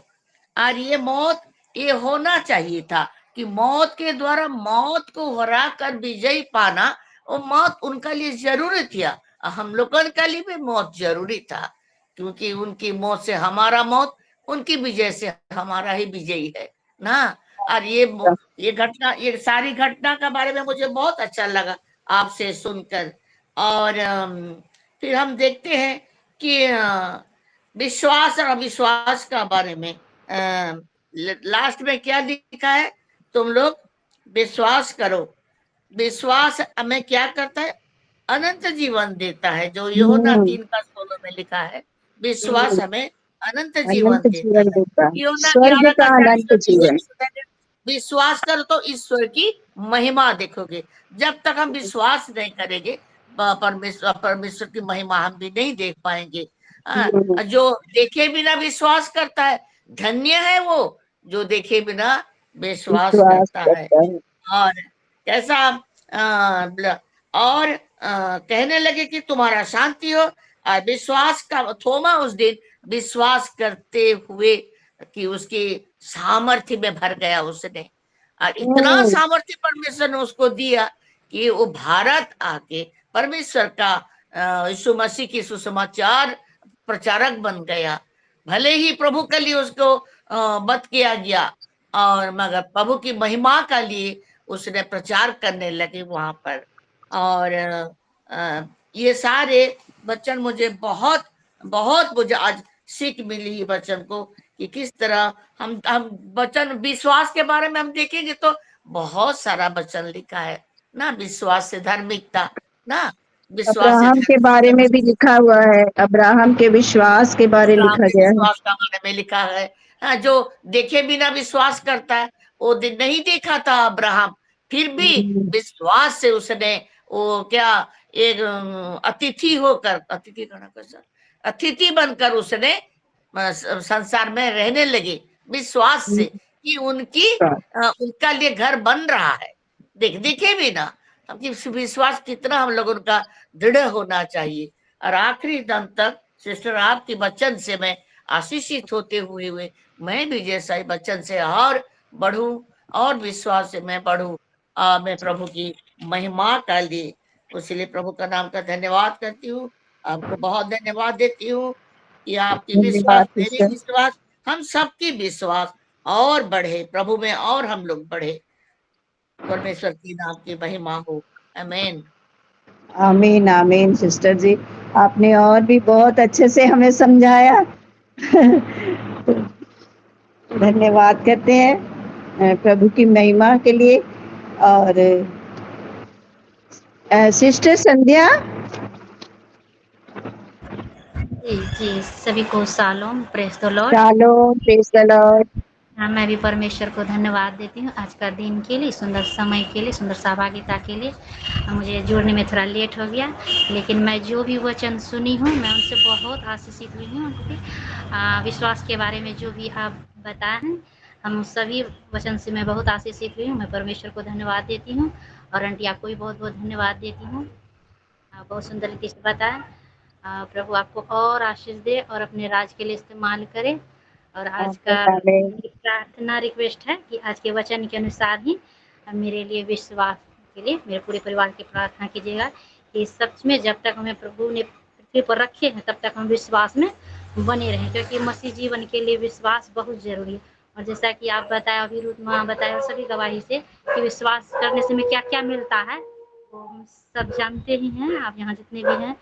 और ये मौत, ये होना चाहिए था कि मौत के द्वारा मौत को हरा कर विजय पाना, वो मौत उनका लिए जरूरी था। हम लोगों के लिए भी मौत जरूरी था, क्योंकि उनकी मौत से हमारा मौत, उनकी विजय से हमारा ही विजयी है ना। और ये घटना, ये सारी घटना के बारे में मुझे बहुत अच्छा लगा आपसे सुनकर। और फिर हम देखते हैं कि विश्वास और अविश्वास का बारे में लास्ट में क्या लिखा है, तुम लोग विश्वास करो। विश्वास हमें क्या करता है, अनंत जीवन देता है, जो यूहन्ना 3:16 में लिखा है। विश्वास हमें अनंत जीवन अनंत देता जीवन है। देता है, यूहन्ना स्वर्ग 11 का का अनंत 40 जीवन। विश्वास करो तो ईश्वर की महिमा देखोगे। जब तक हम विश्वास नहीं करेंगे, परमेश्वर की महिमा हम भी नहीं देख पाएंगे। जो देखे बिना विश्वास करता है, धन्य है वो जो देखे बिना विश्वास करता है। और कैसा और कहने लगे कि तुम्हारा शांति हो। और विश्वास का थोमा उस दिन विश्वास करते हुए कि उसकी सामर्थ्य में भर गया उसने, और इतना सामर्थ्य परमेश्वर ने उसको दिया कि वो भारत आके परमेश्वर का यीशु मसीह की सुसमाचार प्रचारक बन गया। भले ही प्रभु के लिए उसको बद किया गया, और मगर प्रभु की महिमा का लिए उसने प्रचार करने लगे वहां पर। और ये सारे वचन मुझे बहुत बहुत मुझे आज सीख मिली वचन को, कि किस तरह हम वचन विश्वास के बारे में हम देखेंगे तो बहुत सारा वचन लिखा है ना। विश्वास से धार्मिकता ना, विश्वास से अब्राहम के बारे में भी लिखा हुआ है, अब्राहम के विश्वास के बारे में लिखा गया है। विश्वास के बारे में लिखा है। हाँ, जो देखे बिना विश्वास करता है, वो नहीं देखा था अब्राहम, फिर भी विश्वास से उसने वो क्या एक अतिथि होकर, अतिथि बनकर उसने संसार में रहने लगे विश्वास से, कि उनका लिए घर बन रहा है। देखे बिना विश्वास कितना हम लोगों का दृढ़ होना चाहिए। और आखिरी दम तक सिस्टर आपके वचन से मैं आशीषित होते हुए मैं भी जैसा ही वचन से और बढ़ूं, और विश्वास से मैं बढ़ूं, मैं प्रभु की महिमा का लिए, उसलिए प्रभु का नाम का धन्यवाद करती हूँ। आपको बहुत धन्यवाद देती हूँ कि आपकी विश्वास, मेरी विश्वास, हम सबकी विश्वास और बढ़े प्रभु में, और हम लोग बढ़े। परमेश्वर की नाम की महिमा हो। आमीन। आमीन आमीन सिस्टर जी, आपने और भी बहुत अच्छे से हमें समझाया। धन्यवाद करते हैं प्रभु की महिमा के लिए। और सिस्टर संध्या। जी जी, सभी को shalom, praise the Lord. Shalom, praise the Lord. हाँ, मैं भी परमेश्वर को धन्यवाद देती हूँ आज का दिन के लिए, सुंदर समय के लिए, सुंदर सहभागिता के लिए। मुझे जोड़ने में थोड़ा लेट हो गया, लेकिन मैं जो भी वचन सुनी हूँ मैं उनसे बहुत आशीषित हुई हूँ। विश्वास के बारे में जो भी आप बताए हैं, हम सभी वचन से मैं बहुत आशीषित हुई हूँ। मैं परमेश्वर को धन्यवाद देती हूँ और आंटी आपको भी बहुत बहुत धन्यवाद देती हूँ। बहुत सुंदर रीति से बताया। प्रभु आपको और आशीष दे और अपने राज के लिए इस्तेमाल करे। और आज का आमीन प्रार्थना रिक्वेस्ट है कि आज के वचन के अनुसार ही मेरे लिए विश्वास के लिए मेरे पूरे परिवार की प्रार्थना कीजिएगा कि सच में जब तक हमें प्रभु ने पृथ्वी पर रखे हैं तब तक हम विश्वास में बने रहें, क्योंकि मसीह जीवन के लिए विश्वास बहुत जरूरी है। और जैसा कि आप बताया, अभी रूत माँ बताया सभी गवाही से कि विश्वास करने से हमें क्या क्या मिलता है, वो हम सब जानते ही हैं। आप यहाँ जितने भी हैं,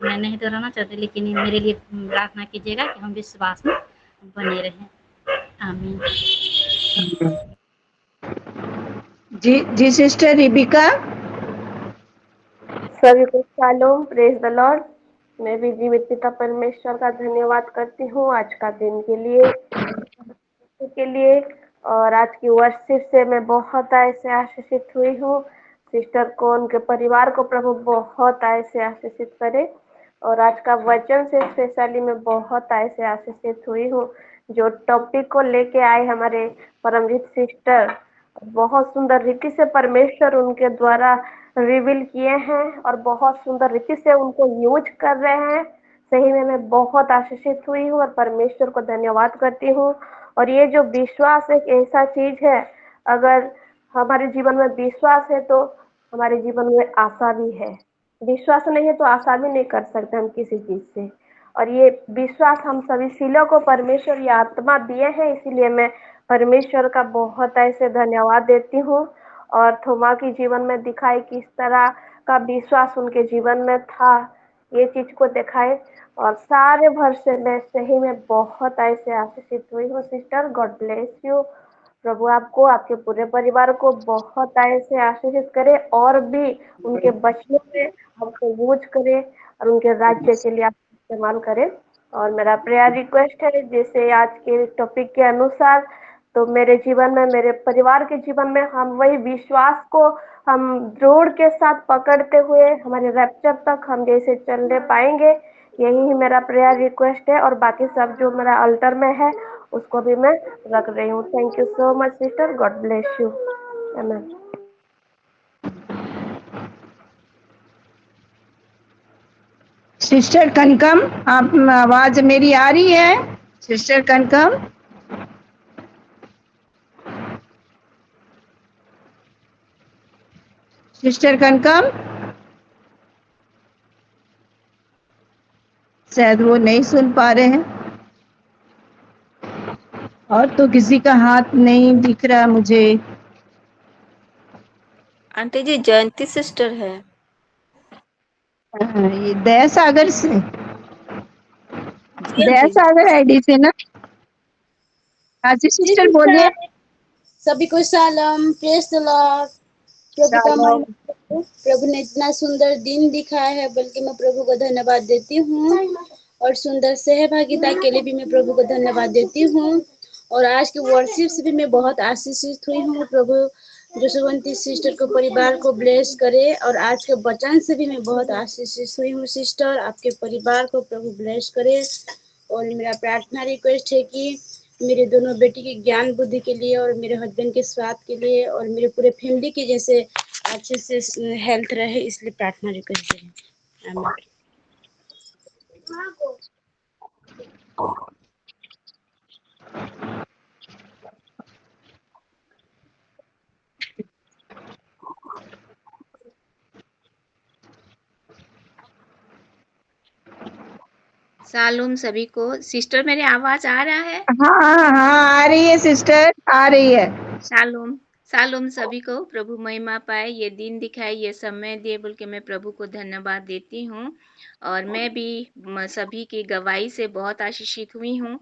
मैं नहीं दोहराना चाहती, लेकिन मेरे लिए प्रार्थना कीजिएगा कि हम विश्वास में बने रहें। आमीन। जी सिस्टर रिबिका। सभी को शालोम, प्रेज द लॉर्ड। मैं भी जीवित पिता परमेश्वर का धन्यवाद करती हूँ आज का दिन के लिए। और आज की वर्शिप से मैं बहुत ऐसे आशीषित हुई हूँ। सिस्टर को, उनके परिवार को प्रभु बहुत ऐसे आशीषित करे। और आज का वचन से स्पेशली मैं बहुत ऐसे आशीषित हुई हूँ। जो टॉपिक को लेके आए हमारे परमजीत सिस्टर, बहुत सुंदर रीति से परमेश्वर उनके द्वारा रिवील किए हैं और बहुत सुंदर रीति से उनको यूज कर रहे हैं। सही में मैं बहुत आशीषित हुई हूँ और परमेश्वर को धन्यवाद करती हूँ। और ये जो विश्वास एक ऐसा चीज है, अगर हमारे जीवन में विश्वास है तो हमारे जीवन में आशा भी है। विश्वास नहीं है तो आशा भी नहीं कर सकते हम किसी चीज से। और ये विश्वास हम सभी सीलों को परमेश्वर ये आत्मा दिए हैं, इसीलिए मैं परमेश्वर का बहुत ऐसे धन्यवाद देती हूँ। और थोमा के जीवन में दिखाई किस तरह का विश्वास उनके जीवन में था, ये चीज को दिखाए। और सारे भर से मैं सही में बहुत ऐसे आशीषित हुई हूँ। Sister, God bless you. प्रभु आपको, आपके पूरे परिवार को बहुत ऐसे आशीषित करे और भी उनके बचने में हमको यूज करे और उनके राज्य के लिए आप इस्तेमाल करें। और मेरा प्रेयर रिक्वेस्ट है, जैसे आज के टॉपिक के अनुसार, तो मेरे जीवन में, मेरे परिवार के जीवन में हम वही विश्वास को हम जोड़ के साथ पकड़ते हुए हमारे रैप्चर तक हम जैसे चलने पाएंगे, यही मेरा प्रेयर रिक्वेस्ट है। और बाकी सब जो मेरा अल्टर में है उसको भी मैं रख रही हूँ। Thank you so much sister, God bless you. आमीन। सिस्टर कनकम, आप आवाज मेरी आ रही है? सिस्टर कनकम। सिस्टर कनकम, शायद वो नहीं सुन पा रहे हैं। और तो किसी का हाथ नहीं दिख रहा मुझे। आंटी जी, जयंती सिस्टर है। ये दया सागर से, जी दया आंटी जी। सागर आईडी से ना। हाँ जी जी सिस्टर बोलिए। सिस्टर, सभी को सलाम, प्रेज द लॉर्ड। प्रभु का शालोम। महिमा हो। प्रभु ने इतना सुंदर दिन दिखाया है, बल्कि मैं प्रभु को धन्यवाद देती हूँ। और सुंदर सहभागिता के लिए भी मैं प्रभु को धन्यवाद देती हूँ। और आज के वर्शिप से भी मैं बहुत आशीषित हुई हूँ। प्रभु जसवंती सिस्टर को, परिवार को ब्लेस करे। और आज के वचन से भी मैं बहुत आशीषित हुई हूँ। सिस्टर, आपके परिवार को प्रभु ब्लेस करे। और मेरा प्रार्थना रिक्वेस्ट है कि मेरे दोनों बेटी के ज्ञान बुद्धि के लिए और मेरे हस्बैंड के स्वास्थ्य के लिए और मेरे पूरे फैमिली के जैसे अच्छे से हेल्थ रहे, इसलिए प्रार्थना रिक्वेस्ट है। आमीन। शालोम सभी को। सिस्टर, मेरी आवाज आ रहा है? हाँ हाँ आ रही है सिस्टर, आ रही है। शालोम। शालोम सभी को, प्रभु महिमा पाए, ये दिन दिखाए, ये समय दिए बोल के मैं प्रभु को धन्यवाद देती हूँ। और मैं भी सभी की गवाही से बहुत आशीषित हुई हूँ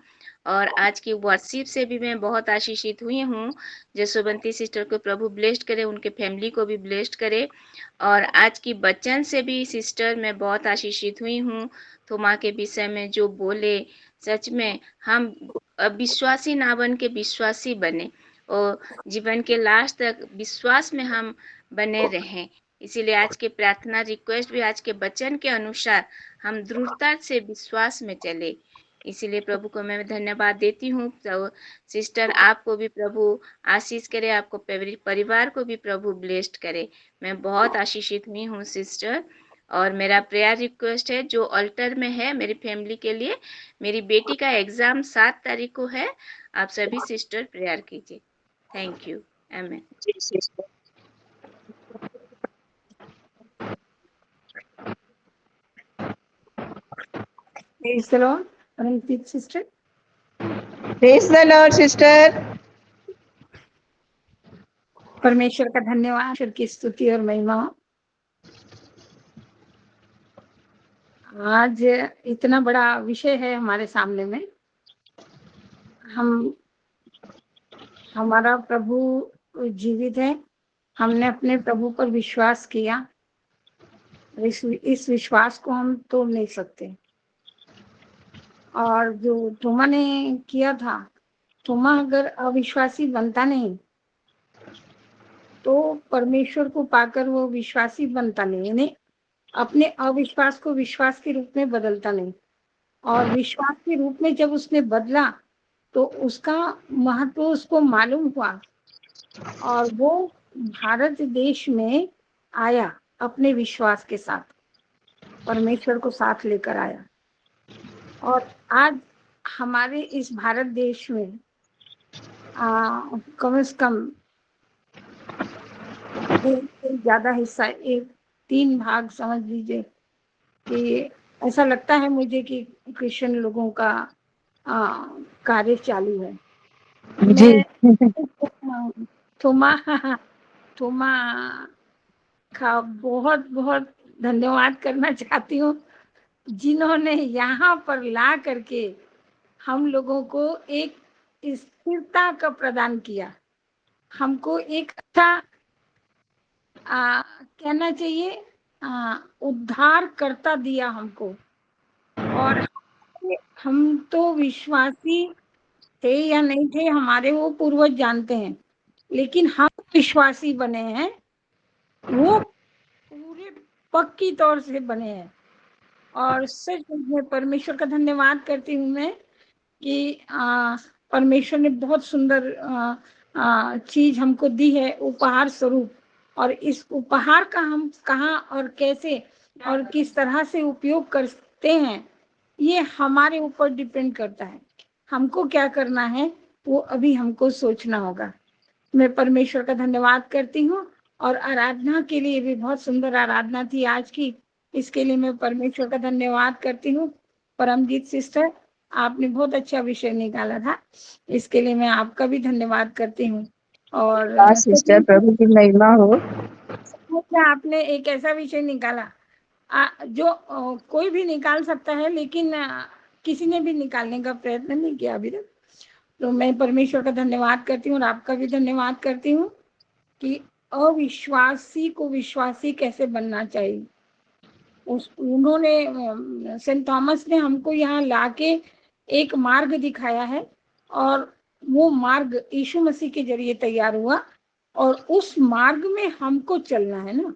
और आज की वर्शिप से भी मैं बहुत आशीषित हुई हूँ। जसवंती सिस्टर को प्रभु ब्लेस्ड करे, उनके फैमिली को भी ब्लेस्ड करे। और आज की बच्चन से भी सिस्टर मैं बहुत आशीषित हुई हूँ। थोमा के विषय में जो बोले, सच में हम अविश्वासी ना बन के विश्वासी बने और जीवन के लास्ट तक विश्वास में हम बने रहें। इसीलिए आज के प्रार्थना रिक्वेस्ट भी आज के वचन के अनुसार हम दृढ़ता से विश्वास में चले। इसीलिए प्रभु को मैं धन्यवाद देती हूँ। तो सिस्टर आपको भी प्रभु आशीष करे, आपको परिवार को भी प्रभु ब्लेस्ड करे। मैं बहुत आशीषित हुई हूँ सिस्टर। और मेरा प्रेयर रिक्वेस्ट है जो अल्टर में है मेरी फैमिली के लिए, मेरी बेटी का एग्जाम 7 तारीख को है। आप सभी सिस्टर प्रेयर कीजिए। Thank you. आमीन। Praise the Lord. Aranjit sister. Praise the Lord sister. परमेश्वर का धन्यवाद, ईश्वर की स्तुति और महिमा। आज इतना बड़ा विषय है हमारे सामने में। हमारा प्रभु जीवित है। हमने अपने प्रभु पर विश्वास किया। इस विश्वास को हम तोड़ नहीं सकते। और जो थोमा ने किया था, थोमा अगर अविश्वासी बनता नहीं तो परमेश्वर को पाकर वो विश्वासी बनता नहीं, यानी अपने अविश्वास को विश्वास के रूप में बदलता नहीं। और विश्वास के रूप में जब उसने बदला तो उसका महत्व उसको मालूम हुआ और वो भारत देश में आया अपने विश्वास के साथ, परमेश्वर को साथ लेकर आया। और आज हमारे इस भारत देश में कम से कम एक ज्यादा हिस्सा, 3 भाग समझ लीजिए कि ऐसा लगता है मुझे कि क्रिश्चियन लोगों का कार्य चालू है। मैं थोमा का बहुत बहुत धन्यवाद करना चाहती हूँ, जिन्होंने यहाँ पर ला करके हम लोगों को एक स्थिरता का प्रदान किया। हमको एक अच्छा कहना चाहिए उद्धार करता दिया हमको। और हम तो विश्वासी थे या नहीं थे हमारे वो पूर्वज जानते हैं, लेकिन हम विश्वासी बने हैं, वो पूरे पक्की तौर से बने हैं। और सच में परमेश्वर का धन्यवाद करती हूँ मैं कि परमेश्वर ने बहुत सुंदर चीज हमको दी है उपहार स्वरूप। और इस उपहार का हम कहाँ और कैसे और किस तरह से उपयोग करते हैं ये हमारे ऊपर डिपेंड करता है। हमको क्या करना है वो अभी हमको सोचना होगा। मैं परमेश्वर का धन्यवाद करती हूँ। और आराधना के लिए भी बहुत सुंदर आराधना थी आज की, इसके लिए मैं परमेश्वर का धन्यवाद करती हूँ। परमजीत सिस्टर, आपने बहुत अच्छा विषय निकाला था, इसके लिए मैं आपका भी धन्यवाद करती हूँ। और सिस्टर प्रभु की महिमा हो। आपने एक ऐसा विषय निकाला जो कोई भी निकाल सकता है, लेकिन किसी ने भी निकालने का प्रयत्न नहीं किया अभी तक। तो मैं परमेश्वर का धन्यवाद करती हूँ और आपका भी धन्यवाद करती हूँ कि अविश्वासी को विश्वासी कैसे बनना चाहिए। उन्होंने सेंट थॉमस ने हमको यहाँ लाके एक मार्ग दिखाया है और वो मार्ग यीशु मसीह के जरिए तैयार हुआ और उस मार्ग में हमको चलना है ना।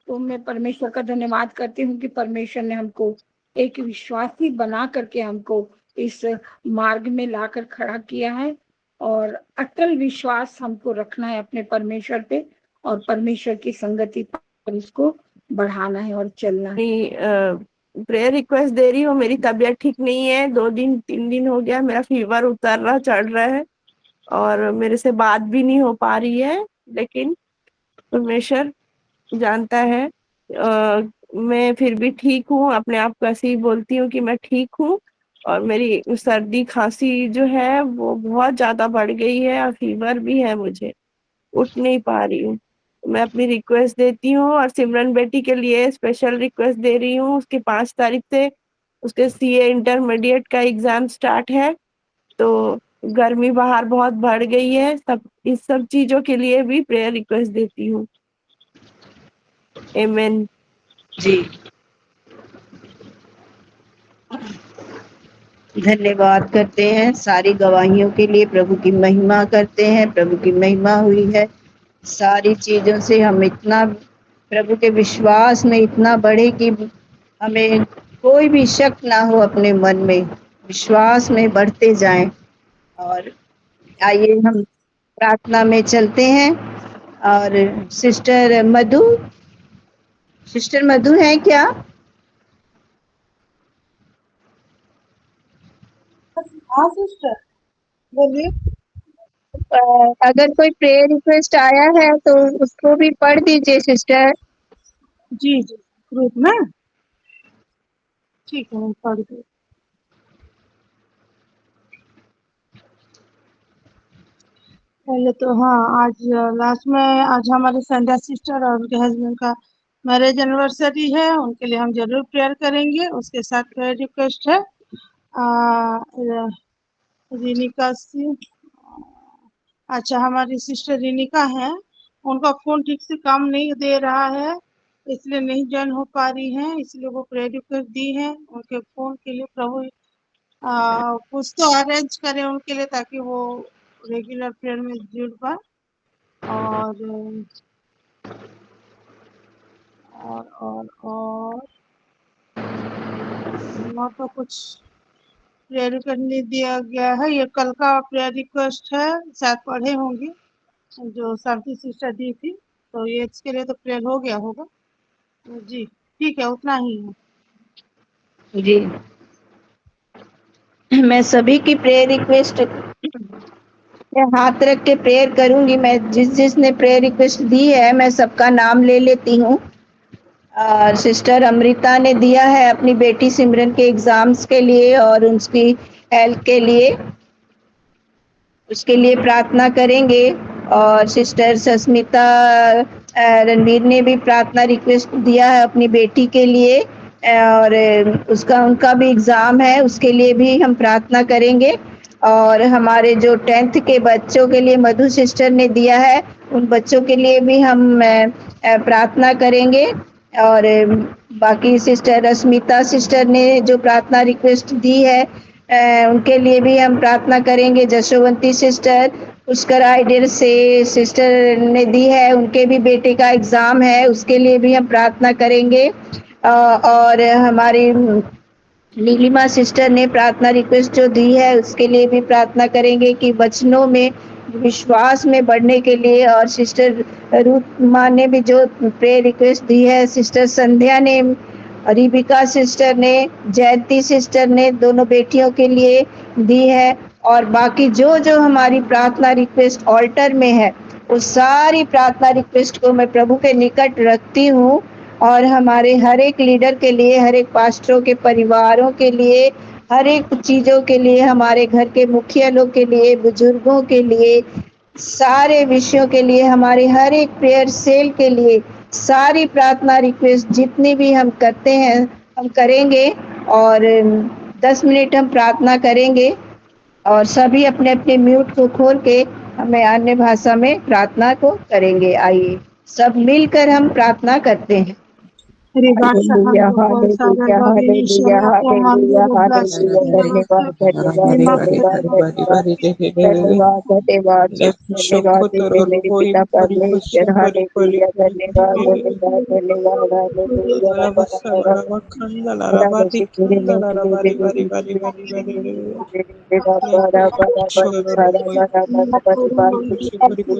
तो मैं परमेश्वर का धन्यवाद करती हूँ कि परमेश्वर ने हमको एक विश्वासी बना करके हमको इस मार्ग में लाकर खड़ा किया है। और अटल विश्वास हमको रखना है अपने परमेश्वर पे और परमेश्वर की संगति पर इसको बढ़ाना है और चलना है। प्रेयर रिक्वेस्ट दे रही हूँ। मेरी तबीयत ठीक नहीं है, 2-3 दिन हो गया, मेरा फीवर उतर रहा चढ़ रहा है और मेरे से बात भी नहीं हो पा रही है, लेकिन परमेश्वर जानता है। मैं फिर भी ठीक हूँ, अपने आप को ऐसे ही बोलती हूँ कि मैं ठीक हूँ। और मेरी सर्दी खांसी जो है वो बहुत ज्यादा बढ़ गई है और फीवर भी है मुझे, उठ नहीं पा रही हूँ। मैं अपनी रिक्वेस्ट देती हूँ और सिमरन बेटी के लिए स्पेशल रिक्वेस्ट दे रही हूँ। उसकी 5 तारीख से उसके सीए इंटरमीडिएट का एग्जाम स्टार्ट है, तो गर्मी बाहर बहुत बढ़ गई है। इस सब चीजों के लिए भी प्रेयर रिक्वेस्ट देती हूँ। आमीन। जी, धन्यवाद करते हैं सारी गवाहियों के लिए, प्रभु की महिमा करते हैं। प्रभु की महिमा हुई है। सारी चीजों से हम इतना प्रभु के विश्वास में इतना बढ़े कि हमें कोई भी शक ना हो अपने मन में, विश्वास में बढ़ते जाएं। और आइए हम प्रार्थना में चलते हैं। और सिस्टर मधु है क्या? हाँ सिस्टर, बोलिए। अगर कोई प्रेयर रिक्वेस्ट आया है तो उसको भी पढ़ दीजिए सिस्टर। जी जी, ग्रुप में ठीक है, मैं पढ़ दूँ। पहले तो हाँ, आज लास्ट में आज हमारे संध्या सिस्टर और उनके हस्बैंड का मैरिज एनिवर्सरी है, उनके लिए हम जरूर प्रेयर करेंगे। उसके साथ प्रेयर रिक्वेस्ट है रिनिका सिंह। अच्छा, हमारी सिस्टर रिनिका है, उनका फोन ठीक से काम नहीं दे रहा है, इसलिए नहीं ज्वाइन हो पा रही है, इसलिए वो प्रेयर रिक्वेस्ट दी है। उनके फोन के लिए प्रभु कुछ तो अरेंज करें उनके लिए, ताकि वो रेगुलर प्रेयर में जुड़ पाए। और तो कुछ प्रेयर रिक्वेस्ट नहीं दिया गया है। ये कल का प्रेयर रिक्वेस्ट है, शायद पढ़े होंगे जो शांति सिस्टर दी थी, तो ये इसके लिए तो प्रेयर हो गया होगा। जी ठीक है, उतना ही है। जी, मैं सभी की प्रेयर रिक्वेस्ट मैं हाथ रख के प्रेयर करूंगी। मैं जिसने प्रेयर रिक्वेस्ट दी है मैं सबका नाम ले लेती हूँ। सिस्टर अमृता ने दिया है अपनी बेटी सिमरन के एग्जाम्स के लिए और उसकी हेल्थ के लिए, उसके लिए प्रार्थना करेंगे। और सिस्टर सस्मिता रणवीर ने भी प्रार्थना रिक्वेस्ट दिया है अपनी बेटी के लिए, और उनका भी एग्जाम है, उसके लिए भी हम प्रार्थना करेंगे। और हमारे जो 10th के बच्चों के लिए मधु सिस्टर ने दिया है, उन बच्चों के लिए भी हम प्रार्थना करेंगे। और बाकी सिस्टर रश्मिता सिस्टर ने जो प्रार्थना रिक्वेस्ट दी है उनके लिए भी हम प्रार्थना करेंगे। जशोवंती सिस्टर पुष्कर आइडियल से सिस्टर ने दी है, उनके भी बेटे का एग्जाम है, उसके लिए भी हम प्रार्थना करेंगे। और हमारी नीलिमा सिस्टर ने प्रार्थना रिक्वेस्ट जो दी है उसके लिए भी प्रार्थना करेंगे कि वचनों में विश्वास में बढ़ने के लिए। और सिस्टर रूथ माँ ने भी जो प्रेयर रिक्वेस्ट दी है, सिस्टर संध्या ने, रिबिका सिस्टर ने, जयंती सिस्टर ने दोनों बेटियों के लिए दी है। और बाकी जो जो हमारी प्रार्थना रिक्वेस्ट ऑल्टर में है, उस सारी प्रार्थना रिक्वेस्ट को मैं प्रभु के निकट रखती हूँ। और हमारे हर एक लीडर के लिए, हर एक पास्टरों के परिवारों के लिए, हर एक चीजों के लिए, हमारे घर के मुखिया लोग के लिए, बुजुर्गों के लिए, सारे विषयों के लिए, हमारे हर एक प्रेयर सेल के लिए, सारी प्रार्थना रिक्वेस्ट जितनी भी हम करते हैं हम करेंगे। और 10 मिनट हम प्रार्थना करेंगे और सभी अपने अपने म्यूट को खोल के हमें अन्य भाषा में प्रार्थना को करेंगे। आइए सब मिलकर हम प्रार्थना करते हैं। Hallelujah, hallelujah, hallelujah, hallelujah, hallelujah. धन्यवाद, धन्यवाद, धन्यवाद, धन्यवाद, धन्यवाद, धन्यवाद, धन्यवाद देते मेरे पिता परमेश्वर। हालेलुया, धन्यवाद, धन्यवाद, धन्यवाद, हालेलुया। रबा रबा रबा रबा शिकिरे ने ने ने रबा रबा रबा सारा रबा रबा रबा शिकिरे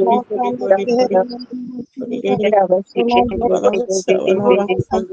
ने रबा शिकिरे ने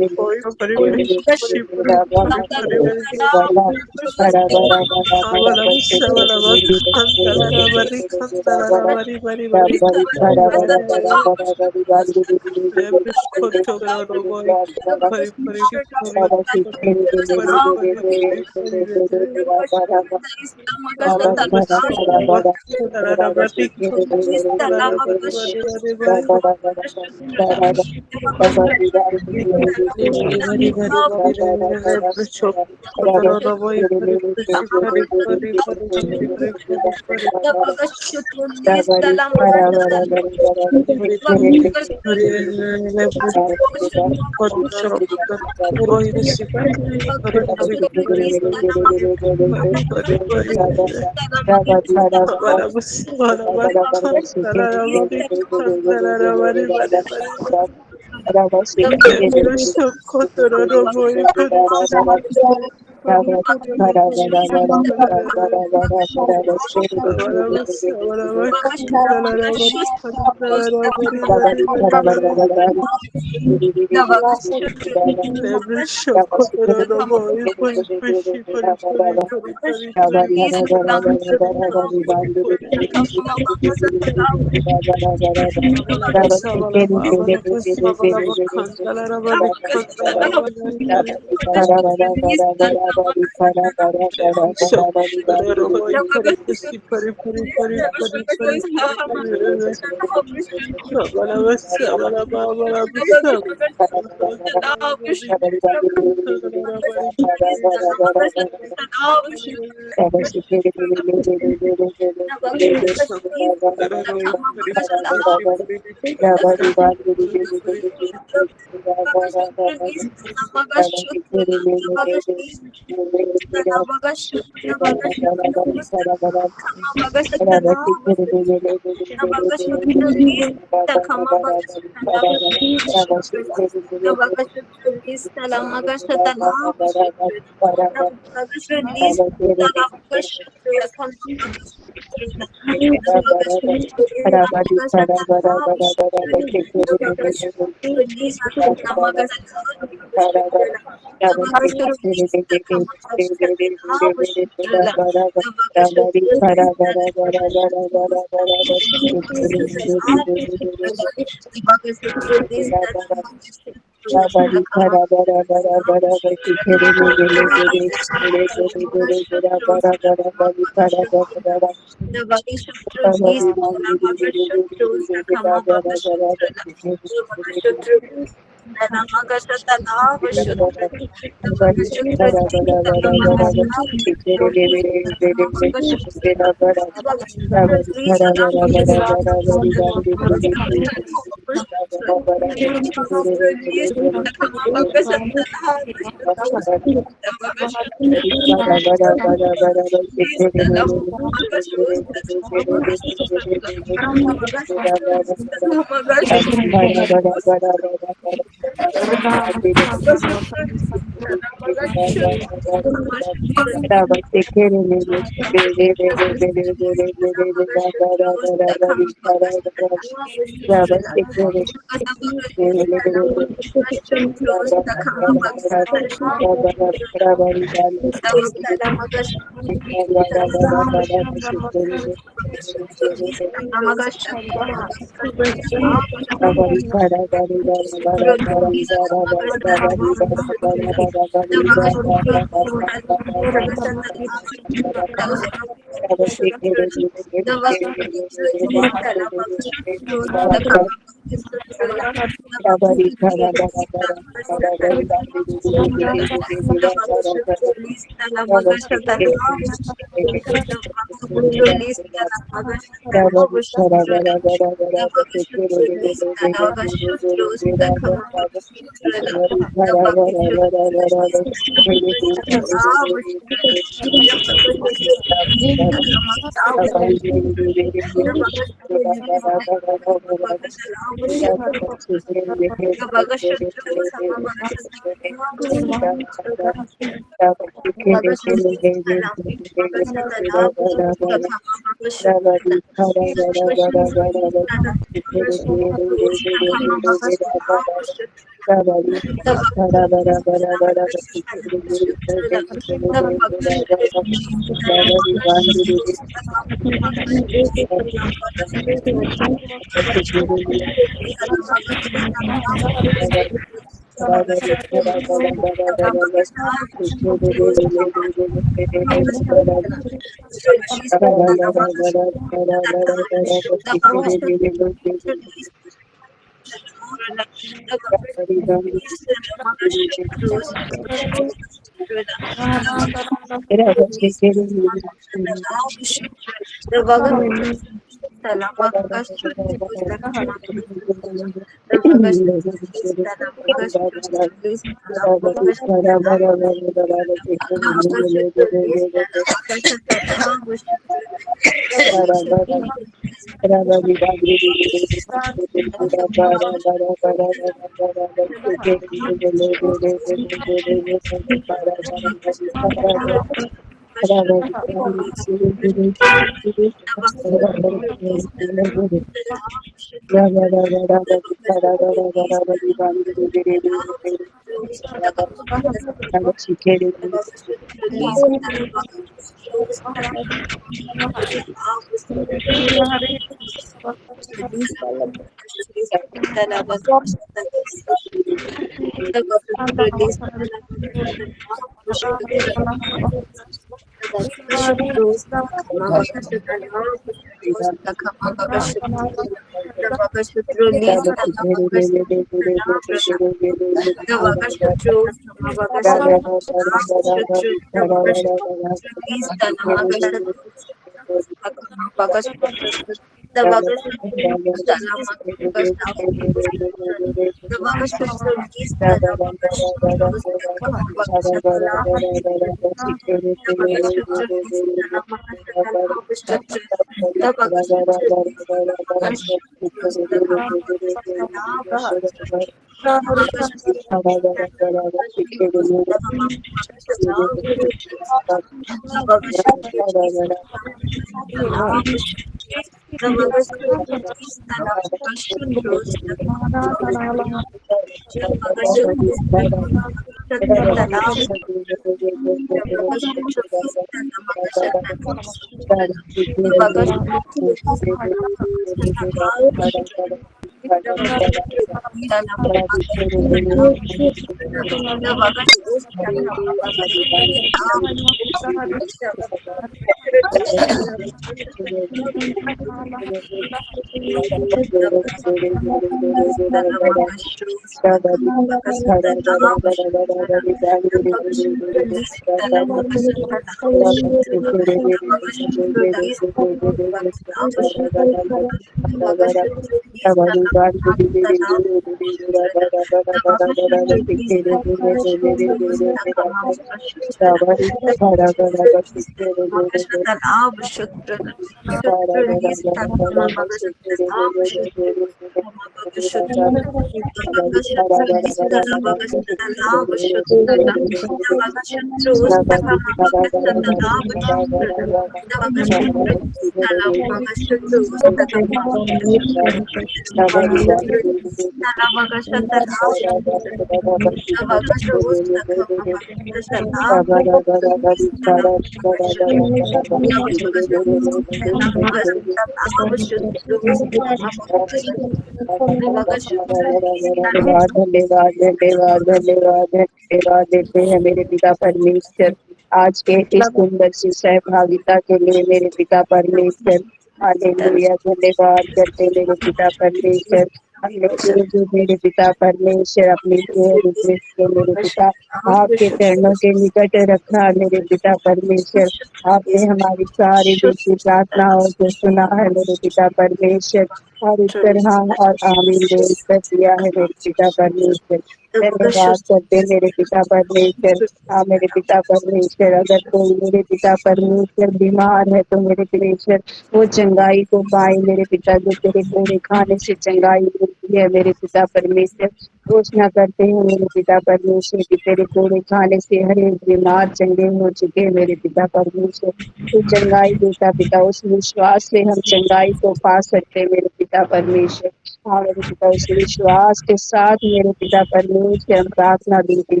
धन्यवाद धन्यवाद धन्यवाद धन्यवाद धन्यवाद देते हैं मेरे पिता परमेश्वर आज के इस सुंदर सी सहभागिता के लिए मेरे पिता परमेश्वर हालेलुया धन्यवाद करते मेरे पिता परमेश्वर हालेलुया जो मेरे पिता परमेश्वर अपनी रिक्वेस्ट को मेरे पिता आपके चरणों के निकट रखा मेरे पिता परमेश्वर आपने हमारी सारी दिल की प्रार्थनाओं को सुना है मेरे पिता परमेश्वर और उत्तर हाँ और आमीन ने उत्तर दिया है मेरे पिता परमेश्वर धन्यवाद करते मेरे पिता परमेश्वर हाँ मेरे पिता परमेश्वर अगर कोई मेरे पिता परमेश्वर बीमार है तो मेरे परमेश्वर वो चंगाई को पाए मेरे पिता जो तेरे पूरे खाने से चंगाई मिलती है मेरे पिता परमेश्वर घोषणा करते हैं मेरे पिता परमेश्वर की तेरे पूरे खाने से हर एक बीमार चंगे हो चुके हैं मेरे पिता परमेश्वर तू चंगाई देता पिता उस विश्वास से हम चंगाई को पा सकते हैं मेरे पिता परमेश्वर हाँ मेरे पिता उस विश्वास के साथ मेरे पिता परमेश्वर हम प्रार्थना विनती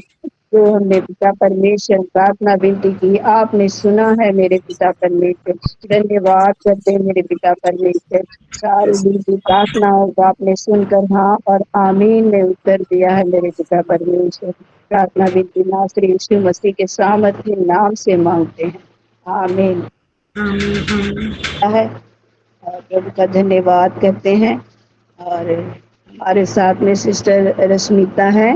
जो हमने पिता परमेश्वर प्रार्थना विनती की आपने सुना है मेरे पिता परमेश्वर धन्यवाद करते मेरे पिता परमेश्वर सारी दिल की प्रार्थनाओं को आपने सुनकर हाँ और आमीन में उत्तर दिया है मेरे पिता परमेश्वर प्रार्थना विनती नासरी यीशु मसीह के सामर्थ्य नाम से मांगते हैं आमीन है और प्रभु का धन्यवाद करते हैं और हमारे साथ में सिस्टर रश्मिता है